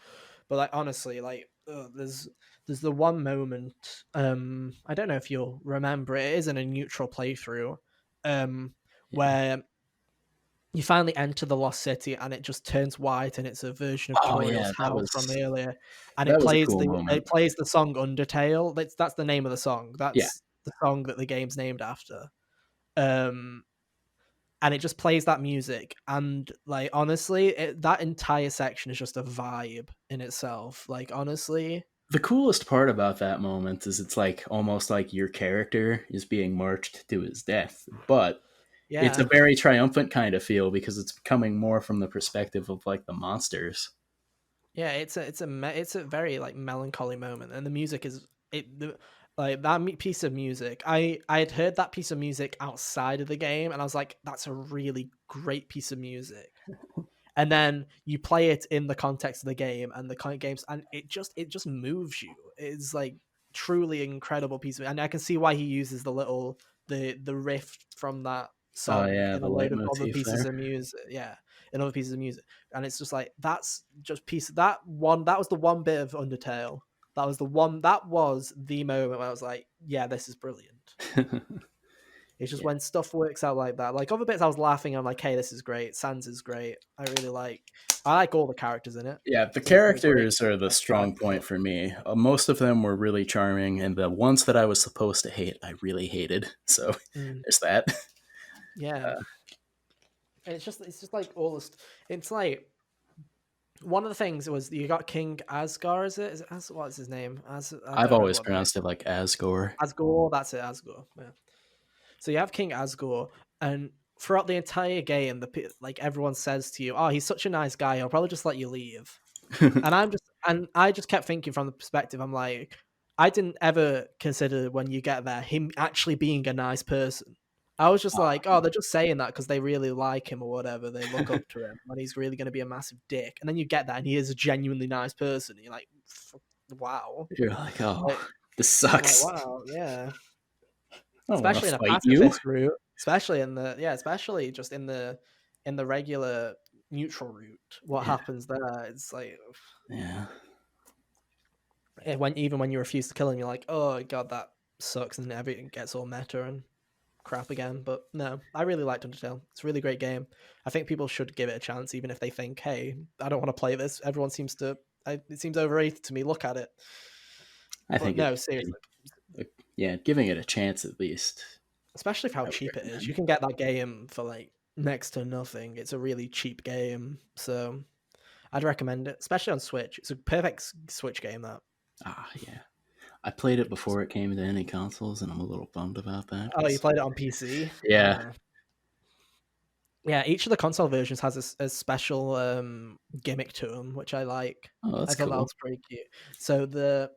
S1: But like honestly, like there's the one moment. I don't know if you'll remember. It is in a neutral playthrough, um,
S2: Yeah.
S1: where you finally enter the lost city and it just turns white and it's a version of
S2: Oh
S1: Toriel's
S2: yeah,
S1: house from earlier, and
S2: that was a cool moment.
S1: it plays the song Undertale. That's the name of the song.
S2: Yeah.
S1: That's the song that the game's named after. Um, and it just plays that music, and like honestly, that entire section is just a vibe in itself. Like honestly,
S2: The coolest part about that moment is it's like almost like your character is being marched to his death, but it's a
S1: yeah,
S2: very triumphant kind of feel because it's coming more from the perspective of like the monsters.
S1: yeah, it's a very like melancholy moment, and the music is like that piece of music. I had heard that piece of music outside of the game, and I was like, that's a really great piece of music. And then you play it in the context of the game and the kind of games, and it just moves you. It's like truly incredible piece of, and I can see why he uses the riff from that
S2: Oh
S1: song
S2: yeah,
S1: in
S2: the
S1: a load of other
S2: leitmotif
S1: pieces
S2: there.
S1: of music. Yeah, in other pieces of music, and it's just like that's just piece that one. That was the one bit of Undertale. That was the one. That was the moment where I was like, yeah, this is brilliant. It's just
S2: Yeah.
S1: when stuff works out like that. Like other bits, I was laughing. I'm like, "Hey, this is great. Sans is great. I like all the characters in it.
S2: Yeah, the
S1: Some great
S2: characters are the strong
S1: characters,
S2: point
S1: but
S2: for me. Most of them were really charming, and the ones that I was supposed to hate, I really hated. So
S1: mm,
S2: there's that.
S1: yeah, and it's just like all this. It's like one of the things was you got King Asgar. Is it? What's his name? I
S2: I've
S1: don't remember
S2: always
S1: what the name.
S2: pronounced it like Asgore.
S1: Asgore. That's it. Asgore. Yeah. So you have King Asgore, and throughout the entire game, like everyone says to you, "Oh, he's such a nice guy. He'll probably just let you leave." And I just kept thinking from the perspective, I'm like, I didn't ever consider when you get there him actually being a nice person. I was just like, oh, they're just saying that because they really like him or whatever. They look up to him, and he's really going to be a massive dick. And then you get that, and he is a genuinely nice person. You're like, wow,
S2: You're like, oh,
S1: like,
S2: this
S1: I'm like,
S2: sucks.
S1: wow, yeah.
S2: I don't want to
S1: Especially in a
S2: fight you.
S1: pacifist route, especially just in the regular neutral route. What
S2: Yeah,
S1: happens there? It's like
S2: yeah.
S1: even when you refuse to kill him, you're like, oh god, that sucks, and everything gets all meta and crap again. But no, I really liked Undertale. It's a really great game. I think people should give it a chance, even if they think, hey, I don't want to play this. Everyone seems to, it seems overrated to me. Look at it.
S2: I
S1: But
S2: think it
S1: no,
S2: should
S1: seriously,
S2: be. Yeah, giving it a chance at least.
S1: especially for how
S2: I would
S1: cheap it is. You
S2: recommend.
S1: can get that game for like next to nothing. It's a really cheap game, so I'd recommend it, especially on Switch. It's a perfect Switch game. That.
S2: Ah, yeah. I played it before it came to any consoles, and I'm a little bummed about that.
S1: Oh, you
S2: 'Cause-
S1: played it on PC?
S2: yeah.
S1: Yeah, each of the console versions has a special gimmick to them, which I like.
S2: Oh,
S1: I
S2: that's
S1: thought that
S2: cool.
S1: was pretty cute. So the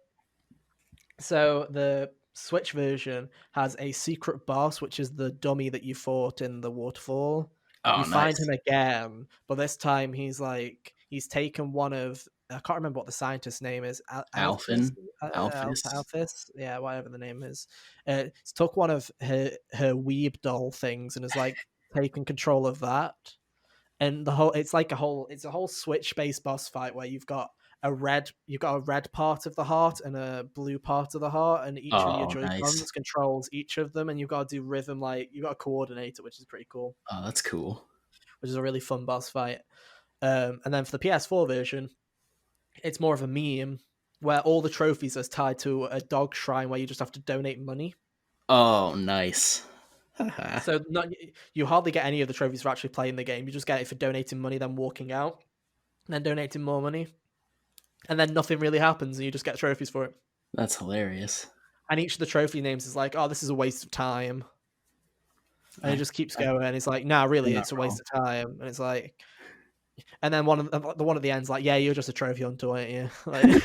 S1: Switch version has a secret boss, which is the dummy that you fought in the waterfall.
S2: Oh,
S1: You find
S2: nice.
S1: him again, but this time he's taken one of I can't remember what the scientist's name is. Alphys,
S2: Alphin, Alphys.
S1: Alphys, yeah, whatever the name is. Took one of her weeb doll things and is like taking control of that. And the whole it's a whole switch based boss fight where you've got a red part of the heart and a blue part of the heart, and each of your
S2: Oh,
S1: Joy-Cons
S2: nice.
S1: controls each of them, and you've got to do rhythm, like you've got to coordinate it, which is pretty cool,
S2: Oh, that's cool.
S1: which is a really fun boss fight. And then for the PS4 version, it's more of a meme where all the trophies are tied to a dog shrine where you just have to donate money.
S2: Oh, nice.
S1: So you hardly get any of the trophies for actually playing the game. You just get it for donating money, then walking out, and then donating more money, and then nothing really happens, and you just get trophies for it.
S2: That's hilarious.
S1: And each of the trophy names is like, "Oh, this is a waste of time," and it
S2: I,
S1: just keeps
S2: I,
S1: going. And it's like, "Nah,
S2: you're
S1: really,
S2: not
S1: it's a
S2: wrong.
S1: waste of time." And it's like, and then the one at the end's like, "Yeah, you're just a trophy hunter, aren't you?" Like,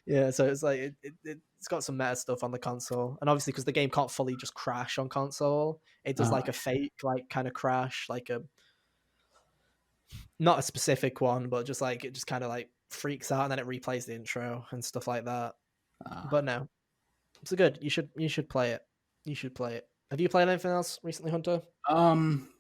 S1: yeah. So it's like it's got some meta stuff on the console, and obviously because the game can't fully just crash on console, it does
S2: Oh,
S1: like a fake like kind of crash, like a not a specific one, but just like it just kind of like freaks out and then it replays the intro and stuff like that.
S2: ah.
S1: But no, it's good. You should play it. You should play it. Have you played anything else recently, Hunter?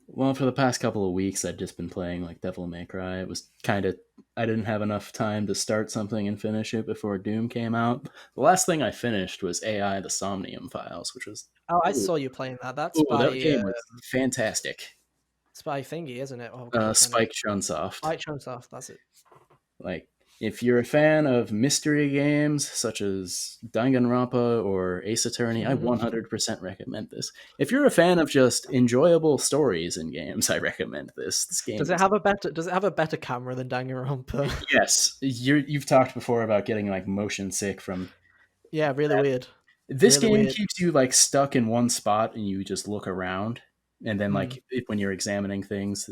S2: Well, for the past couple of weeks, I'd just been playing like Devil May Cry. It was kind of, I didn't have enough time to start something and finish it before Doom came out. The last thing I finished was AI: The Somnium Files, which was,
S1: Oh, I
S2: ooh,
S1: saw you playing that.
S2: ooh, that game was fantastic.
S1: It's by Thingy, isn't it? Oh God, what's her name?
S2: Spike Chunsoft.
S1: Light Chunsoft. That's it.
S2: Like, if you're a fan of mystery games such as Danganronpa or Ace Attorney, I 100% recommend this. If you're a fan of just enjoyable stories in games, I recommend this. This game is,
S1: Does it have a better camera than Danganronpa?
S2: yes. You've talked before about getting like motion sick from
S1: Yeah, really
S2: that.
S1: weird.
S2: This
S1: Really
S2: game
S1: weird.
S2: keeps you like stuck in one spot and you just look around, and then
S1: Mm.
S2: like when you're examining things,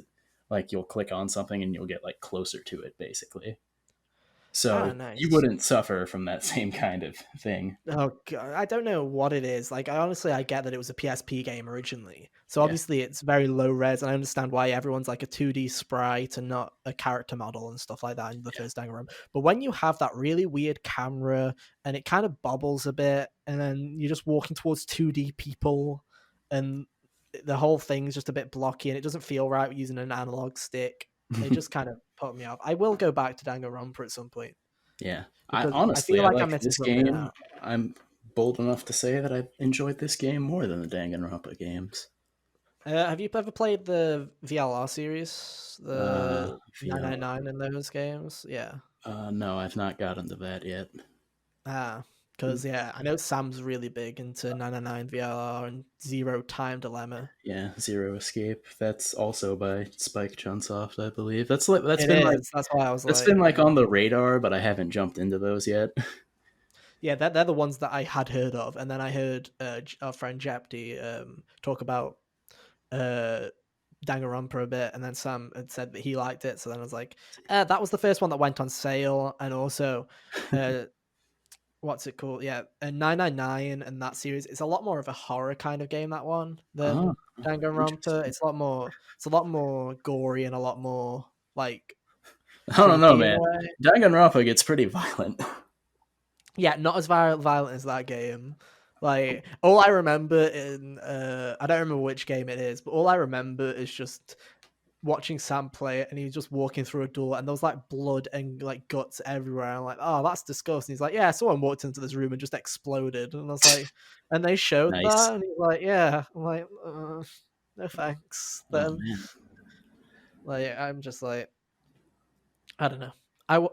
S2: like you'll click on something and you'll get like closer to it basically.
S1: Ah,
S2: So you
S1: nice.
S2: wouldn't suffer from that same kind of thing.
S1: Oh God, I don't know what it is. Like, I get that it was a PSP game originally, so
S2: Yeah.
S1: obviously it's very low res, and I understand why everyone's like a 2D sprite and not a character model and stuff like that in the
S2: Yeah.
S1: first Danganronpa. But when you have that really weird camera and it kind of bobbles a bit, and then you're just walking towards 2D people, and the whole thing's just a bit blocky, and it doesn't feel right using an analog stick. It just kind of put me off. I will go back to Danganronpa at some point
S2: Yeah. I
S1: because I
S2: honestly,
S1: feel
S2: I
S1: like I'm
S2: like
S1: missing
S2: this
S1: something
S2: game.
S1: out.
S2: I'm bold enough to say that I enjoyed this game more than the Danganronpa games.
S1: Have you ever played the VLR series, the
S2: VL.
S1: 999 in those games? Yeah.
S2: No, I've not gotten to that yet.
S1: Ah,
S2: Hmm.
S1: because yeah, I know Sam's really big into 999 VLR and Zero Time Dilemma.
S2: Yeah, Zero Escape. That's also by Spike Chunsoft, I believe. That's like
S1: It is. That's why I was
S2: that's
S1: like,
S2: been like on the radar, but I haven't jumped into those yet.
S1: yeah, they're the ones that I had heard of, and then I heard our friend Japti talk about uh, Danganronpa a bit, and then Sam had said that he liked it, so then I was like, that was the first one that went on sale, and also uh, what's it called? Yeah, and 999 and that series. It's a lot more of a horror kind of game, that one,
S2: Oh,
S1: than Danganronpa.
S2: interesting.
S1: It's a lot more gory and a lot more like
S2: I don't know,
S1: creepy in a
S2: man.
S1: way.
S2: Danganronpa gets pretty violent.
S1: Yeah, not as violent as that game. Like all I remember in I don't remember which game it is, but all I remember is just watching Sam play it, and he was just walking through a door, and there was like blood and like guts everywhere. I'm like, oh, that's disgusting. He's like, yeah, someone walked into this room and just exploded, and I was like, and they showed
S2: Nice.
S1: that, and he's like, yeah. I'm like, no thanks.
S2: Oh
S1: Then
S2: man.
S1: like I'm just like, I don't know.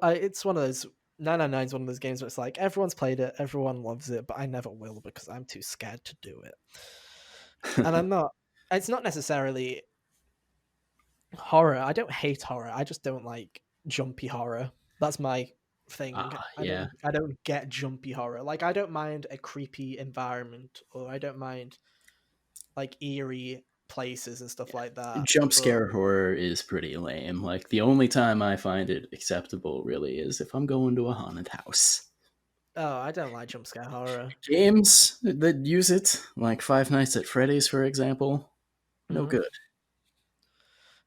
S1: It's one of those. 999 is one of those games where it's like everyone's played it, everyone loves it, but I never will because I'm too scared to do it. And I'm not. It's not necessarily horror. I don't hate horror. I just don't like jumpy horror. That's my thing.
S2: Yeah.
S1: I don't get jumpy horror. Like I don't mind a creepy environment, or I don't mind like eerie places and stuff like that.
S2: Jump
S1: But
S2: scare horror is pretty lame. Like the only time I find it acceptable really is if I'm going to a haunted house.
S1: oh, I don't like jump scare horror.
S2: Games that use it, like Five Nights at Freddy's, for example, no
S1: Mhm.
S2: good.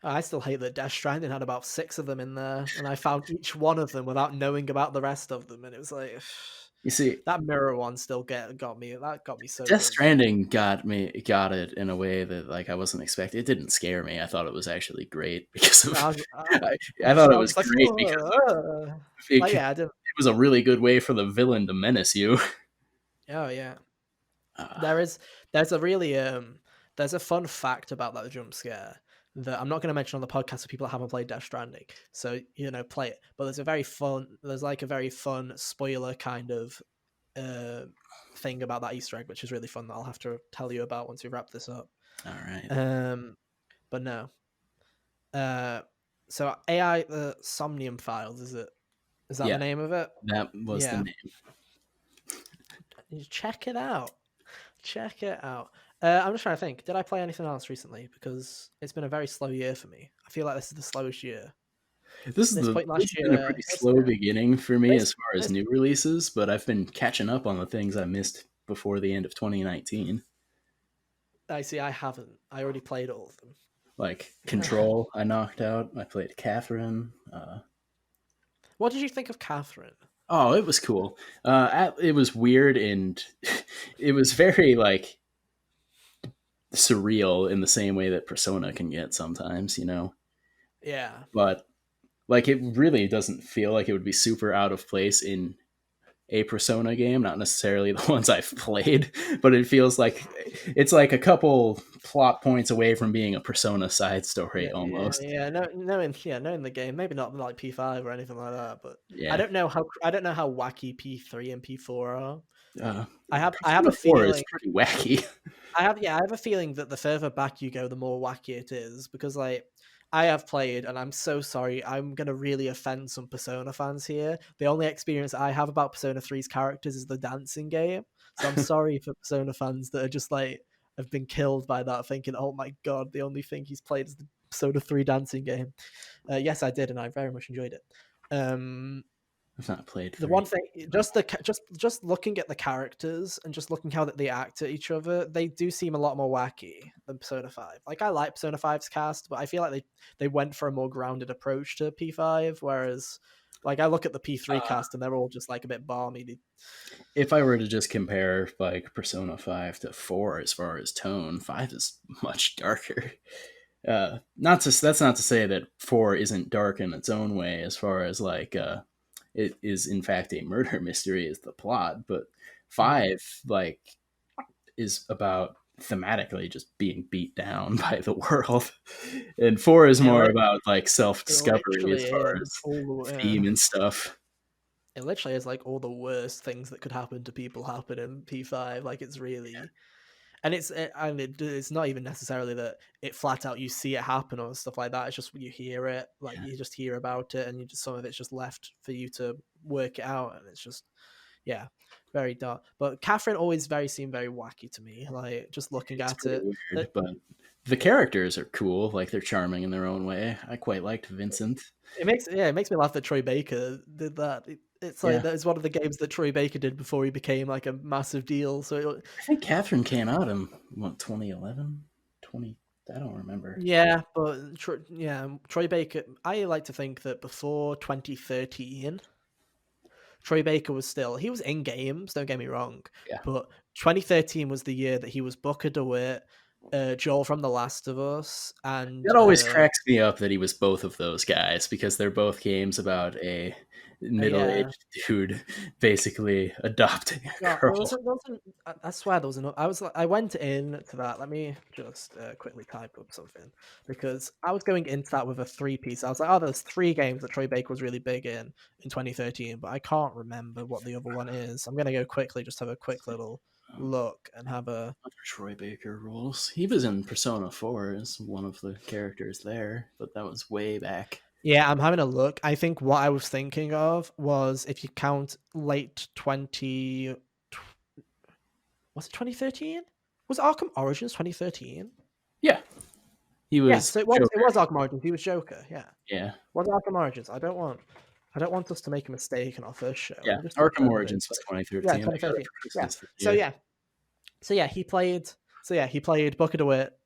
S1: I still hate that Death Stranding had about 6 of them in there, and I found each one of them without knowing about the rest of them, and it was like
S2: You see,
S1: that mirror one still got me. That got me so
S2: Death
S1: good.
S2: Stranding got it in a way that like I wasn't expecting. It didn't scare me. I thought it was actually great because of.
S1: I was, I,
S2: I,
S1: I
S2: I
S1: was,
S2: thought it
S1: I
S2: was
S1: was like,
S2: great because of
S1: like
S2: it
S1: yeah, I didn't.
S2: was a really good way for the villain to menace you.
S1: Oh yeah,
S2: Uh,
S1: there is. There's a really There's a fun fact about that jump scare that I'm not going to mention on the podcast for people that haven't played Death Stranding. So play it. But there's like a very fun spoiler kind of uh, thing about that Easter egg, which is really fun that I'll have to tell you about once we wrap this up.
S2: all right.
S1: But no. Uh, so AI, the Somnium Files, is it? Is that the
S2: Yeah,
S1: name of it?
S2: that was the
S1: Yeah.
S2: name.
S1: Check it out. Check it out. I'm just trying to think. Did I play anything else recently? Because it's been a very slow year for me. I feel like this is the slowest year. This point
S2: This
S1: last
S2: has been a
S1: year,
S2: pretty slow beginning for me
S1: this,
S2: as far as
S1: this,
S2: new releases, but I've been catching up on the things I missed before the end of 2019.
S1: I see. I haven't. I already played all of
S2: Like
S1: them.
S2: Control, I knocked out. I played Catherine.
S1: What did you think of Catherine?
S2: Oh, it was cool. It was weird and it was very like surreal in the same way that Persona can get sometimes, you know.
S1: Yeah.
S2: But like it really doesn't feel like it would be super out of place in a Persona game, not necessarily the ones I've played, but it feels like it's like a couple plot points away from being a Persona side story almost.
S1: No, knowing the game, maybe not like P5 or anything like that, but
S2: Yeah.
S1: I don't know how wacky P3 and P4 are.
S2: Uh,
S1: I have a
S2: Persona 4 is
S1: feeling
S2: pretty wacky.
S1: I have a feeling that the further back you go, the more wacky it is because like I have played, and I'm so sorry, I'm gonna really offend some Persona fans here. The only experience I have about Persona 3's characters is the dancing game, so I'm sorry for Persona fans that are just like have been killed by that, thinking, "Oh my god, the only thing he's played is the Persona 3 dancing game." Yes, I did, and I very much enjoyed it. Um,
S2: I've not played
S1: the
S2: 3.
S1: one thing, just looking at the characters and just looking how that they act at each other, they do seem a lot more wacky than Persona 5. Like I like Persona 5's cast, but I feel like they went for a more grounded approach to P5, whereas like I look at the P3
S2: Uh,
S1: cast and they're all just like a bit balmy.
S2: if I were to just compare like Persona 5 to 4 as far as tone, 5 is much darker. Not to That's not to say that 4 isn't dark in its own way as far as like it is in fact a murder mystery is the plot, but 5 like is about thematically just being beat down by the world, and 4 is
S1: It,
S2: more
S1: li-
S2: about like
S1: it
S2: self-discovery
S1: literally
S2: as far
S1: is
S2: as
S1: all
S2: theme and stuff.
S1: it literally is like all the worst things that could happen to people happen in P5. Like it's really and it's not even necessarily that it flat out you see it happen or stuff like that. It's just you hear it, like
S2: Yeah,
S1: you just hear about it, and you just some of it's just left for you to work it out, and it's just yeah, very dark. But Catherine always seemed very wacky to me. Like just looking
S2: it's
S1: at
S2: pretty
S1: it,
S2: weird, but the characters are cool. Like they're charming in their own way. I quite liked Vincent.
S1: it makes me laugh that Troy Baker did that. It's like
S2: Yeah,
S1: that is one of the games that Troy Baker did before he became like a massive deal. So
S2: I think Catherine came out in what 2011, 20. I don't remember.
S1: yeah, but Troy Baker. I like to think that before 2013, Troy Baker was still he was in games. Don't get me wrong,
S2: Yeah,
S1: but 2013 was the year that he was Booker DeWitt, Joel from The Last of Us, and
S2: that always cracks me up that he was both of those guys because they're both games about a
S1: yeah.
S2: middle-aged dude basically adopting a
S1: God,
S2: girl.
S1: I swear there was an. I was like, I went in to that. Let me just quickly type up something because I was going into that with a three piece. I was like, oh, there's three games that Troy Baker was really big in 2013, but I can't remember what the other one is. I'm gonna go quickly, just have a quick little look and have a.
S2: Other Troy Baker roles. He was in Persona 4 as one of the characters there, but that was way back.
S1: Yeah, I'm having a look. I think what I was thinking of was if you count late 20, was it 2013? Was Arkham Origins 2013?
S2: Yeah, he
S1: Yeah,
S2: was
S1: so it
S2: Joker.
S1: was Arkham Origins. He was Joker. Yeah,
S2: Yeah,
S1: was Arkham Origins. I don't want us to make a mistake in our first show.
S2: yeah.
S1: Let me just double
S2: Arkham
S1: check that
S2: Origins
S1: it's
S2: was
S1: yeah
S2: 2013. I got it
S1: 2013.
S2: for
S1: Yeah.
S2: Christmas this
S1: So
S2: year.
S1: yeah, so yeah he played Booker DeWitt,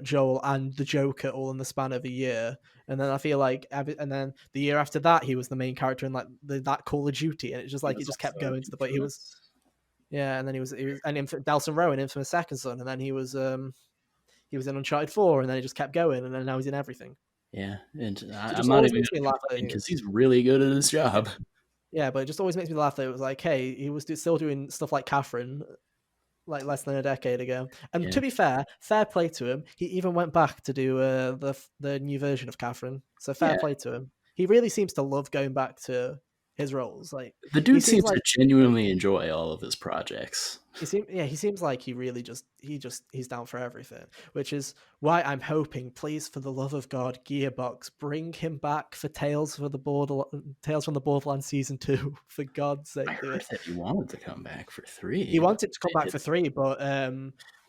S1: Joel and the Joker all in the span of a year. And then I feel like, and then the year after that, he was the main character in like that Call of Duty, and it's just
S2: He
S1: like it
S2: was
S1: just kept
S2: also
S1: going to the point he was.
S2: infamous.
S1: Yeah, and then he was and Delson Rowe in Infamous Second Son, and then he was in Uncharted 4, and then he just kept going, and then now he's in everything.
S2: Yeah, and
S1: So it
S2: I'm
S1: just
S2: not
S1: always
S2: even
S1: makes me
S2: going to
S1: laugh that
S2: complain
S1: he
S2: because
S1: was.
S2: he's really good at his job.
S1: Yeah, but it just always makes me laugh that it was like, hey, he was still doing stuff like Catherine, like less than a decade ago. And
S2: Yeah,
S1: to be fair, fair play to him. He even went back to do the new version of Catherine. So fair
S2: yeah.
S1: play to him. He really seems to love going back to his roles. Like
S2: The
S1: he
S2: dude
S1: seems
S2: seems
S1: like
S2: to genuinely enjoy all of his projects.
S1: he seems like he really he's down for everything, which is why I'm hoping, please, for the love of God, Gearbox, bring him back for Tales from the Borderlands season 2. For God's
S2: I
S1: sake, do
S2: heard
S1: it.
S2: that he wanted to come back for
S1: He
S2: 3, but
S1: wanted to come back
S2: it,
S1: for 3, but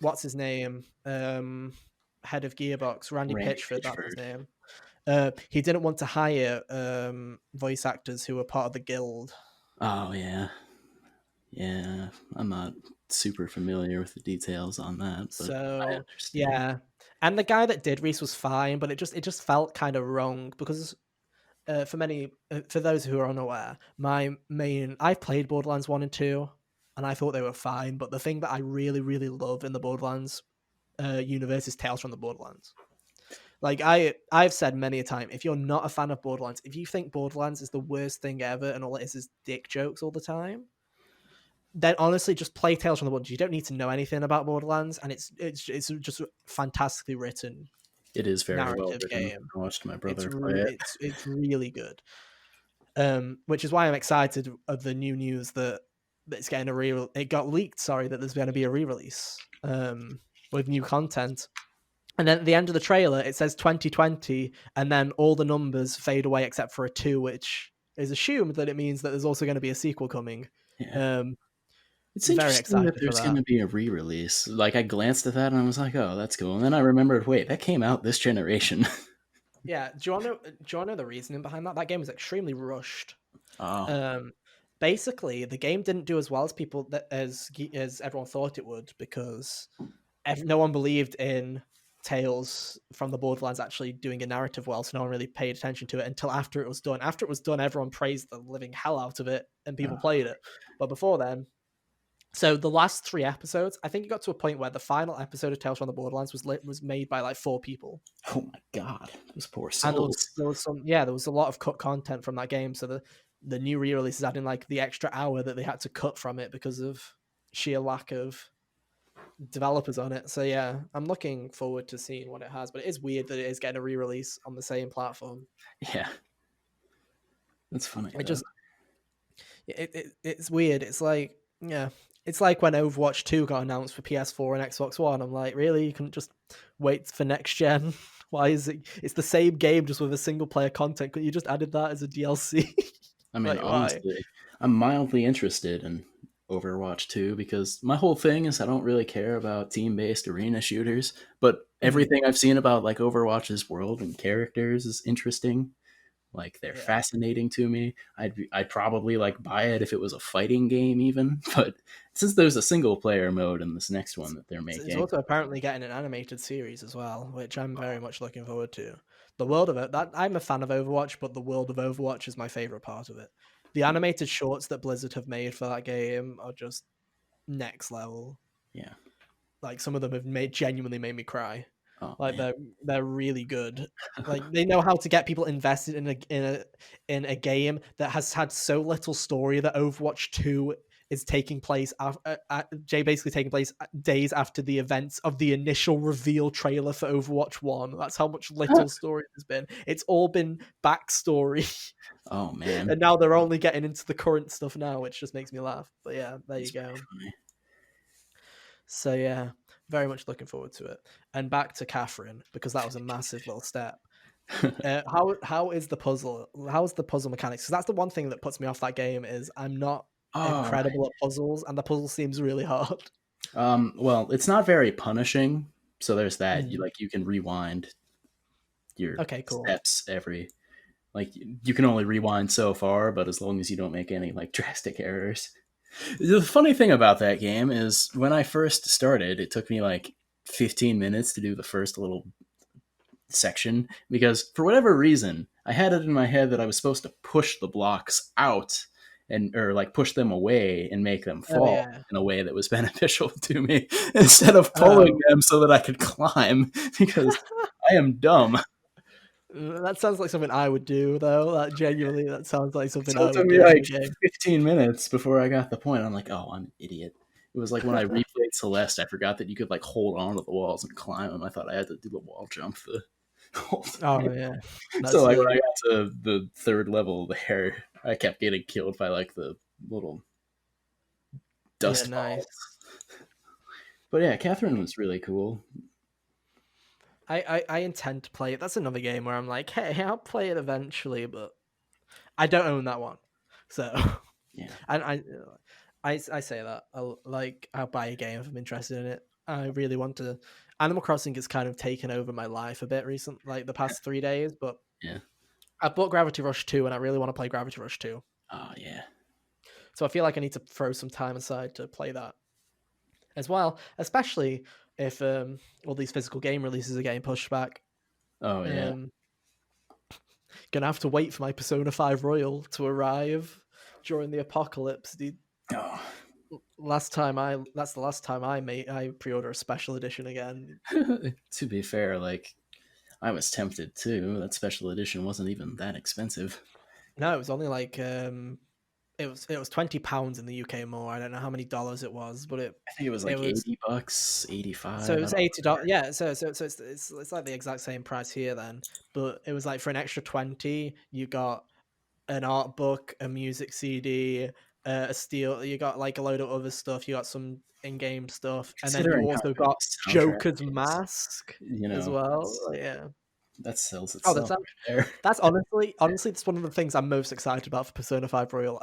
S1: what's his name? Head of Gearbox, Randy
S2: Randy
S1: Pitchford, that's his
S2: Pitchford.
S1: name. He didn't want to hire voice actors who were part of the guild.
S2: Oh yeah, yeah. I'm not super familiar with the details on that, but I
S1: So
S2: understand.
S1: yeah, and the guy that did Reese was fine, but it just felt kind of wrong because for those who are unaware, I've played Borderlands 1 and 2, and I thought they were fine. But the thing that I really love in the Borderlands universe is Tales from the Borderlands. Like I've said many a time, if you're not a fan of Borderlands, if you think Borderlands is the worst thing ever and all it is dick jokes all the time, then honestly just play Tales from the Borderlands. You don't need to know anything about Borderlands, and it's just a fantastically written
S2: It is very well
S1: narrative
S2: written.
S1: game.
S2: I watched my brother play it.
S1: It's really good. Which is why I'm excited of the new news that it's getting it got leaked, sorry, that there's going to be a re-release with new content. And then at the end of the trailer, it says 2020, and then all the numbers fade away except for a 2, which is assumed that it means that there's also going to be a sequel coming.
S2: Yeah.
S1: Um,
S2: It's
S1: very
S2: interesting that
S1: excited for
S2: there's going
S1: that.
S2: to be a re-release. Like I glanced at that and I was like, "Oh, that's cool." And then I remembered, wait, that came out this generation.
S1: Yeah, do you want to know the reasoning behind that? That game was extremely rushed.
S2: Oh,
S1: Um, Basically, the game didn't do as well as as everyone thought it would because no one believed in Tales from the Borderlands actually doing a narrative well, so no one really paid attention to it until after it was done. After it was done, everyone praised the living hell out of it and people
S2: oh,
S1: played it. But before then, so the last 3 episodes, I think it got to a point where the final episode of Tales from the Borderlands was made by like 4 people.
S2: oh my God, those poor
S1: And
S2: souls.
S1: there was a lot of cut content from that game. So the new re-release is adding like the extra hour that they had to cut from it because of sheer lack of developers on it. So yeah, I'm looking forward to seeing what it has. But it is weird that it is getting a re-release on the same platform.
S2: Yeah, that's funny
S1: It
S2: though.
S1: just it's weird. It's like yeah, it's like when Overwatch 2 got announced for PS4 and Xbox One. I'm like, really? You couldn't just wait for next gen? Why is it? It's the same game just with a single player content. Could you just added that as a DLC?
S2: I mean,
S1: Like why?
S2: honestly, I'm mildly interested in Overwatch 2 because my whole thing is I don't really care about team-based arena shooters, but
S1: Mhm.
S2: everything I've seen about like Overwatch's world and characters is interesting. Like they're
S1: Yeah.
S2: fascinating to me. I'd probably like buy it if it was a fighting game even, but since there's a single player mode in this next one that they're
S1: It's
S2: making,
S1: also apparently getting an animated series as well, which I'm very much looking forward to. The world of it, that I'm a fan of Overwatch, but the world of Overwatch is my favorite part of it. The animated shorts that Blizzard have made for that game are just next level.
S2: yeah.
S1: Like some of them have genuinely made me cry.
S2: Oh
S1: Like
S2: man.
S1: they're really good. Like they know how to get people invested in a game that has had so little story that Overwatch 2 is taking place basically taking place days after the events of the initial reveal trailer for Overwatch 1. That's how much little story there's been. It's all been backstory.
S2: Oh man.
S1: And now they're only getting into the current stuff now, which just makes me laugh. But yeah, there you
S2: That's
S1: go.
S2: pretty
S1: So yeah, very much looking forward to it. And back to Catherine because that was a massive little step.
S2: funny.
S1: How is the puzzle? How's the puzzle mechanics? Because that's the one thing that puts me off that game is I'm not
S2: Oh,
S1: incredible at puzzles, and the puzzle seems really hard.
S2: well, it's not very punishing, so there's that. You
S1: Mm.
S2: like you can rewind your
S1: Okay, cool.
S2: steps every like you can only rewind so far, but as long as you don't make any like drastic errors. The funny thing about that game is when I first started, it took me like 15 minutes to do the first little section because for whatever reason I had it in my head that I was supposed to push the blocks out and or like push them away and make them
S1: Oh
S2: fall
S1: yeah.
S2: in a way that was beneficial to me instead of pulling
S1: Oh.
S2: them so that I could climb because I am dumb.
S1: That sounds like something I would do, though. That genuinely, that sounds like something
S2: So
S1: I
S2: it took
S1: would
S2: me
S1: do in
S2: like
S1: a game.
S2: 15 minutes before I got the point. I'm like, oh, I'm an idiot. It was like when I replayed Celeste, I forgot that you could like hold on to the walls and climb them. I thought I had to do the wall jump the whole
S1: Oh
S2: time.
S1: yeah,
S2: So
S1: that's
S2: like when I got to the third level there, I kept getting killed by like the little
S1: yeah,
S2: dust
S1: nice.
S2: balls. But yeah, Catherine was really cool.
S1: I intend to play it. That's another game where I'm like, hey, I'll play it eventually, but I don't own that one, so
S2: Yeah.
S1: and I say that I'll buy a game if I'm interested in it. I really want to. Animal Crossing has kind of taken over my life a bit recent, like the past 3 days. But
S2: Yeah.
S1: I bought Gravity Rush 2, and I really want to play Gravity Rush 2.
S2: Oh yeah.
S1: So I feel like I need to throw some time aside to play that as well, especially if all these physical game releases are getting pushed back.
S2: Oh yeah.
S1: Um, gonna have to wait for my Persona 5 Royal to arrive during the apocalypse, dude.
S2: Oh.
S1: That's the last time I pre-order a special edition again.
S2: To be fair, like I was tempted too. That special edition wasn't even that expensive.
S1: No, it was only like it was £20 in the UK more. I don't know how many dollars it was, but
S2: I think it was
S1: it
S2: like
S1: was
S2: $80,
S1: so
S2: 85.
S1: it
S2: I
S1: was
S2: don't
S1: $80. Yeah, so it's like the exact same price here then, but it was like for an extra 20, you got an art book, a music CD, a steel. You got like a load of other stuff. You got some in-game stuff, and then you
S2: considering how
S1: also
S2: good
S1: got
S2: the soundtrack
S1: Joker's
S2: is,
S1: mask
S2: you
S1: as
S2: know,
S1: well. Yeah.
S2: that sells
S1: Oh,
S2: itself right there.
S1: that's honestly, that's one of the things I'm most excited about for Persona 5 Royal.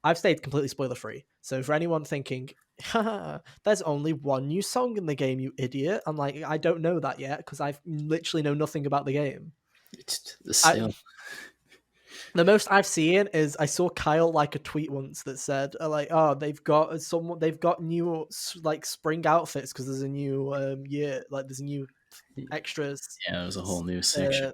S1: I've stayed completely spoiler free. So for anyone thinking, haha, there's only one new song in the game, you idiot, I'm like, I don't know that yet because I literally know nothing about the game.
S2: It's
S1: I,
S2: still,
S1: the most I've seen is I saw Kyle like a tweet once that said like, oh, they've got new like spring outfits because there's a new year, like there's a new extras.
S2: yeah, there's a whole new section.
S1: Uh,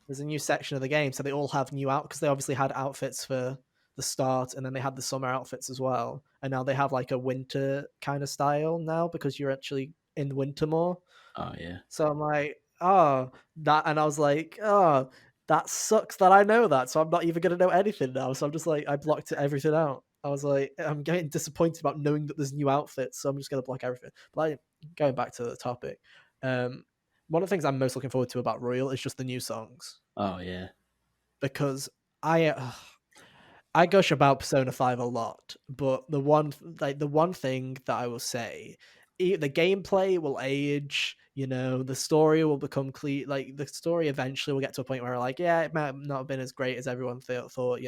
S1: there's a new section of the game, so they all have new out because they obviously had outfits for the start, and then they had the summer outfits as well, and now they have like a winter kind of style now because you're actually in winter more.
S2: Oh yeah.
S1: So I'm like, oh, that, and I was like, oh, that sucks that I know that. So I'm not even gonna know anything now. So I'm just like, I blocked everything out. I was like, I'm getting disappointed about knowing that there's new outfits, so I'm just gonna block everything. But going back to the topic, um, one of the things I'm most looking forward to about Royal is just the new songs
S2: Oh yeah.
S1: because I gush about Persona 5 a lot, but the one thing that I will say, the gameplay will age, the story will become clear, like the story eventually will get to a point where like, yeah, it might not have been as great as everyone thought. So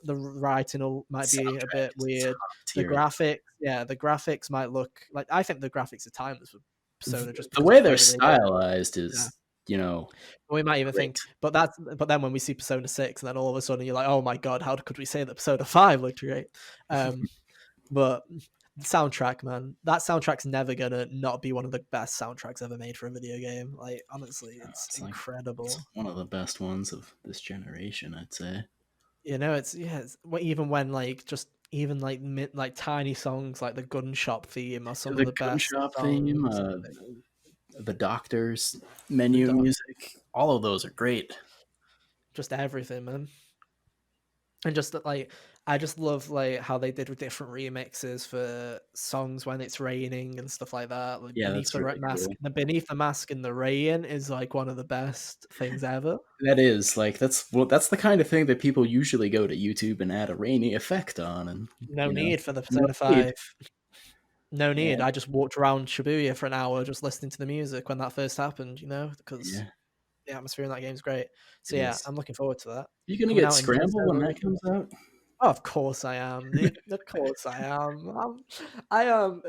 S1: the writing might be a
S2: Soundtrack
S1: bit
S2: is
S1: weird.
S2: top
S1: The
S2: tier.
S1: graphics, yeah, the graphics might look like, I think the graphics are timeless with Persona just
S2: The
S1: because
S2: way
S1: of the
S2: they're
S1: way that they did.
S2: stylized
S1: Yeah.
S2: is, you know,
S1: We might even
S2: great.
S1: think, but then when we see Persona 6, and then all of a sudden you're like, oh my god, how could we say that Persona 5 looked great? Um, but soundtrack, man, that soundtrack's never gonna not be one of the best soundtracks ever made for a video game. Like honestly, it's
S2: It's like it's
S1: incredible.
S2: one of the best ones of this generation, I'd say.
S1: Even when like just even like like tiny songs like the gun shop theme are some of
S2: The
S1: the
S2: gun
S1: best
S2: shop theme,
S1: songs.
S2: the doctor's
S1: The
S2: menu
S1: doc,
S2: music, all of those are great.
S1: just everything, man. And just that, like, I just love like how they did with different remixes for songs when it's raining and stuff like that. Like
S2: Yeah, that's really cool.
S1: beneath the mask in the rain is like one of the best things ever.
S2: That is like that's the kind of thing that people usually go to YouTube and add a rainy effect on, and
S1: No
S2: you know,
S1: need for the
S2: no
S1: Persona
S2: need.
S1: 5. No need.
S2: Yeah,
S1: I just walked around Shibuya for an hour just listening to the music when that first happened, because
S2: yeah,
S1: the atmosphere in that game's great. So
S2: it
S1: yeah,
S2: is.
S1: I'm looking forward to that.
S2: You gonna
S1: Coming
S2: get
S1: out in
S2: Scramble when
S1: December.
S2: that comes out?
S1: Oh, of course I am, dude. Of course I am. I am.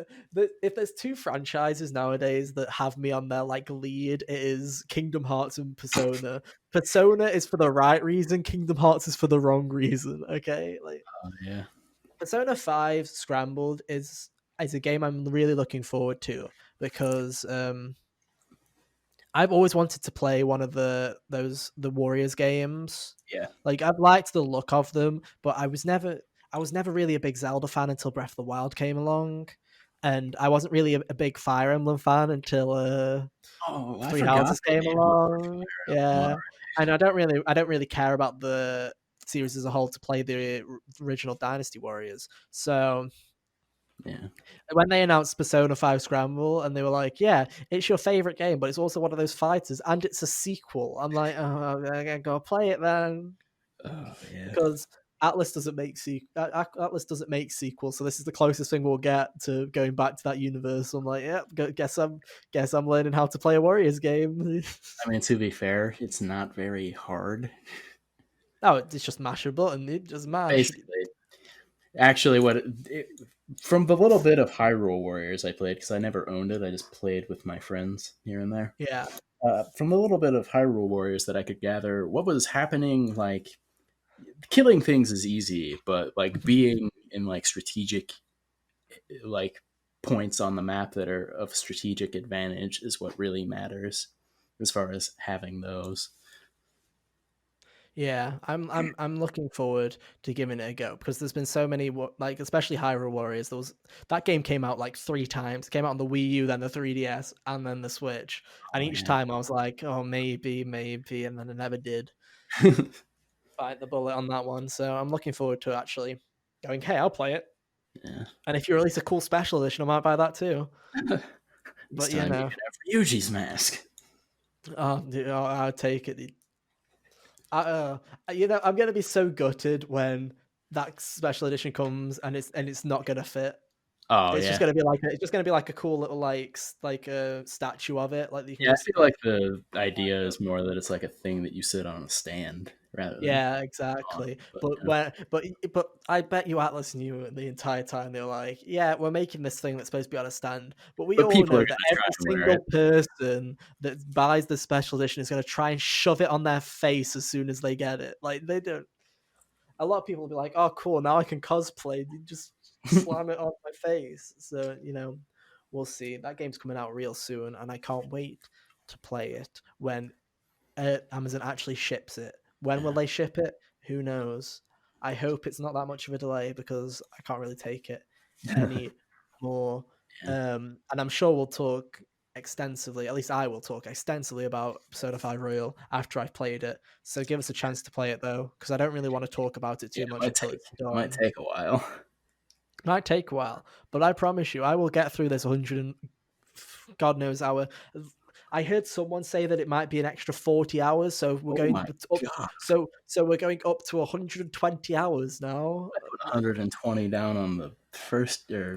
S1: If there's two franchises nowadays that have me on their like lead, it is Kingdom Hearts and Persona. Persona is for the right reason. Kingdom Hearts is for the wrong reason. Okay, like
S2: Oh yeah,
S1: Persona 5 Scrambled is a game I'm really looking forward to. because I've always wanted to play one of the Warriors games.
S2: Yeah.
S1: Like I've liked the look of them, but I was never really a big Zelda fan until Breath of the Wild came along, and I wasn't really a big Fire Emblem fan until
S2: Oh, I
S1: Three
S2: forgot
S1: Houses
S2: the
S1: came
S2: name of
S1: along.
S2: Fire
S1: Yeah, and I don't really care about the series as a whole to play the original Dynasty Warriors. So
S2: Emblem.
S1: when they announced Persona 5 Scramble and they were like, yeah, it's your favorite game, but it's also one of those fighters and it's a sequel. I'm like, oh, I gotta go play it then.
S2: Yeah. Oh, yeah.
S1: Because Atlas doesn't make sequels, so this is the closest thing we'll get to going back to that universe. I'm like, yeah, guess I'm learning how to play a Warriors game.
S2: I mean, to be fair, it's not very hard.
S1: Oh, it's just mash a button. It just mash.
S2: Basically, actually, from the little bit of Hyrule Warriors I played, because I never owned it, I just played with my friends here and there.
S1: Yeah,
S2: From the little bit of Hyrule Warriors that I could gather, what was happening, like killing things is easy, but like being in like strategic, like points on the map that are of strategic advantage is what really matters as far as having those.
S1: yeah. I'm looking forward to giving it a go because there's been so many like especially Hyrule Warriors. That game came out like three times. It came out on the Wii U, then the 3DS, and then the Switch. And
S2: Oh
S1: each
S2: yeah.
S1: time I was like, oh maybe, and then I never did bite the bullet on that one. So I'm looking forward to actually going. Hey, I'll play it.
S2: Yeah.
S1: And if you release a cool special edition, I might buy that too.
S2: This
S1: But you
S2: time you
S1: know,
S2: can have Ryuji's mask.
S1: I'll take it. You know, I'm gonna be so gutted when that special edition comes and it's not gonna fit.
S2: Oh
S1: It's just
S2: yeah.
S1: gonna be like it's just gonna be like a cool little like a statue of it, like you can
S2: Yeah, I
S1: just
S2: feel
S1: like
S2: like the idea is more that it's like a thing that you sit on a stand rather than
S1: yeah,
S2: on.
S1: exactly.
S2: But
S1: But
S2: no.
S1: but I bet you Atlas knew the entire time they were like, yeah, we're making this thing that's supposed to be on a stand, but we
S2: But
S1: all
S2: people are
S1: know that
S2: gonna try
S1: every
S2: and wear
S1: single
S2: it.
S1: person that buys the special edition is gonna try and shove it on their face as soon as they get it. Like they don't a lot of people will be like, "Oh, cool! Now I can cosplay." You just slam it on my face. So you know, we'll see. That game's coming out real soon, and I can't wait to play it when Amazon actually ships it. When will
S2: Yeah.
S1: they ship it? Who knows? I hope it's not that much of a delay because I can't really take it any more.
S2: Yeah.
S1: And I'm sure we'll talk extensively, at least I will talk extensively about Persona 5 Royal after I've played it. So give us a chance to play it though, because I don't really want to talk about it
S2: Yeah,
S1: too much until it's
S2: might
S1: done.
S2: take a while.
S1: Might take a while, but I promise you, I will get through this 100 and God knows hour. I heard someone say that it might be an extra 40 hours, so we're
S2: Oh
S1: going
S2: my
S1: up.
S2: god.
S1: So we're going up to 120 hours now.
S2: I put 120 down on the first
S1: Oh,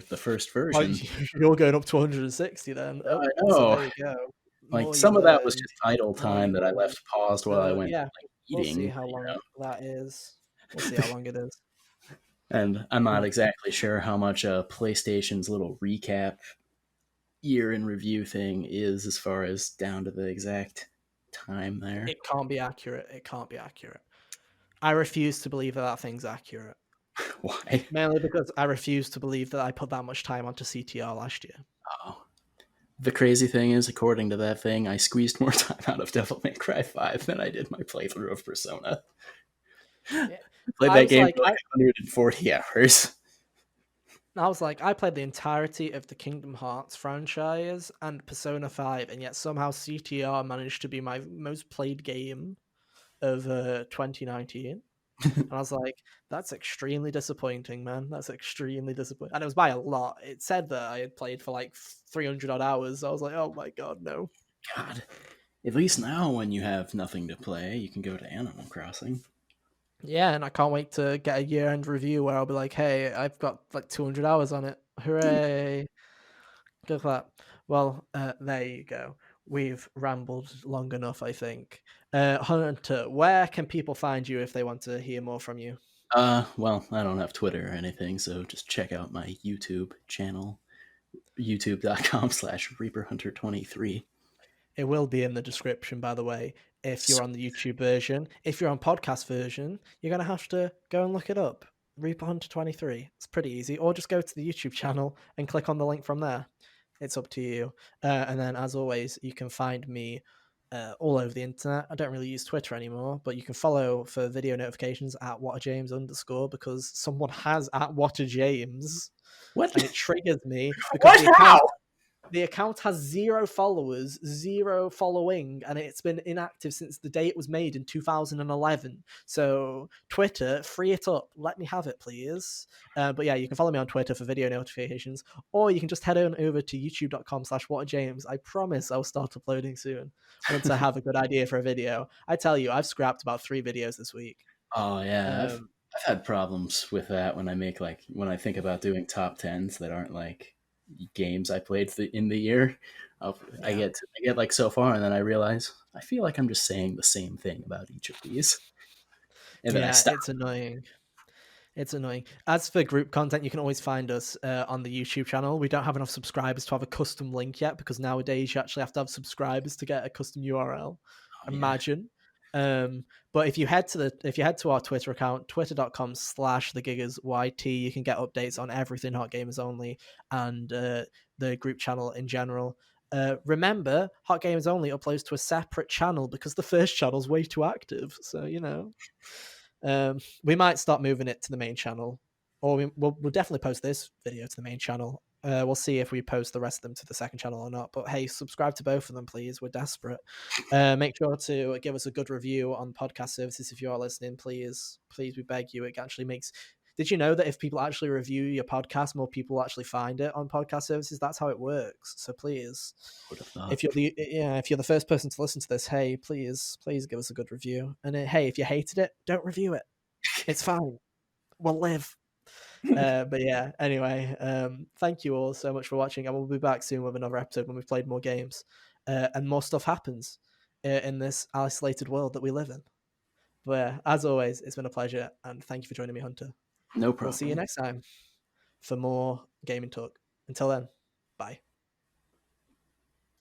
S2: version.
S1: you're going up to 160 then. Oh,
S2: I
S1: so
S2: know.
S1: there you go.
S2: Like
S1: More you
S2: some of that was
S1: learn,
S2: just idle
S1: more you
S2: time that I
S1: learn.
S2: left paused while I
S1: So
S2: went
S1: yeah,
S2: like
S1: we'll see
S2: eating,
S1: how
S2: you
S1: long
S2: know.
S1: that is. We'll see how long it is.
S2: And I'm not exactly sure how much PlayStation's little recap year in review thing is as far as down to the exact time there.
S1: It can't be accurate. It can't be accurate. I refuse to believe that that thing's accurate.
S2: Why?
S1: Mainly because I refuse to believe that I put that much time onto CTR last year.
S2: Oh. The crazy thing is, according to that thing, I squeezed more time out of Devil May Cry 5 than I did my playthrough of Persona. I
S1: Yeah.
S2: played
S1: I
S2: that
S1: was
S2: game
S1: like,
S2: for like 140 hours.
S1: I played the entirety of the Kingdom Hearts franchise and Persona 5, and yet somehow CTR managed to be my most played game of 2019. And I was like, that's extremely disappointing, man. That's extremely disappointing. And it was by a lot. It said that I had played for like 300 odd hours. I was like, oh my god, no.
S2: God. At least now, when you have nothing to play, you can go to Animal Crossing.
S1: Yeah, and I can't wait to get a year end review where I'll be like, hey, I've got like 200 hours on it. Hooray. Good for that. Well, there you go. We've rambled long enough, I think. Hunter, where can people find you if they want to hear more from you?
S2: Well, I don't have Twitter or anything, so just check out my YouTube channel, youtube.com/ReaperHunter23.
S1: It will be in the description, by the way, if you're on the YouTube version. If you're on podcast version, you're going to have to go and look it up. Reaper Hunter 23. It's pretty easy. Or just go to the YouTube channel and click on the link from there. It's up to you. And then, as always, you can find me all over the internet. I don't really use Twitter anymore, but you can follow for video notifications at WhatAJames _ because someone has at WhatAJames,
S2: What?
S1: and it triggers me because
S2: What? How?
S1: the account has 0 followers, 0 following, and it's been inactive since the day it was made in 2011. So Twitter, free it up. Let me have it, please. But yeah, you can follow me on Twitter for video notifications, or you can just head on over to youtube.com/whatjames. I promise I'll start uploading soon once I have a good idea for a video. I tell you, I've scrapped about 3 videos this week.
S2: Oh yeah,
S1: Um,
S2: I've had problems with that when I make like when I think about doing top tens that aren't like games I played in the year.
S1: yeah.
S2: I get like so far, and then I realize I feel like I'm just saying the same thing about each of these, and then I
S1: Yeah,
S2: stop.
S1: it's annoying. It's annoying. As for group content, you can always find us on the YouTube channel. We don't have enough subscribers to have a custom link yet because nowadays you actually have to have subscribers to get a custom URL.
S2: Oh yeah,
S1: Imagine. But if you head to our Twitter account, twitter.com/thegigersyt, you can get updates on everything Hot Gamers Only and the group channel in general. Remember, Hot Gamers Only uploads to a separate channel because the first channel's way too active. So we might start moving it to the main channel, or we'll definitely post this video to the main channel. We'll see if we post the rest of them to the second channel or not. But hey, subscribe to both of them, please. We're desperate. Make sure to give us a good review on podcast services if you are listening. Please, please, we beg you. It actually makes. Did you know that if people actually review your podcast, more people will actually find it on podcast services? That's how it works. So please,
S2: would have thought.
S1: if you're the first person to listen to this, hey, please give us a good review. And hey, if you hated it, don't review it. It's fine. We'll live. But yeah, anyway, thank you all so much for watching, and we'll be back soon with another episode when we've played more games and more stuff happens in this isolated world that we live in. But yeah, as always, it's been a pleasure, and thank you for joining me, Hunter.
S2: No
S1: We'll see you
S2: problem.
S1: next time for more gaming talk. Until then, bye.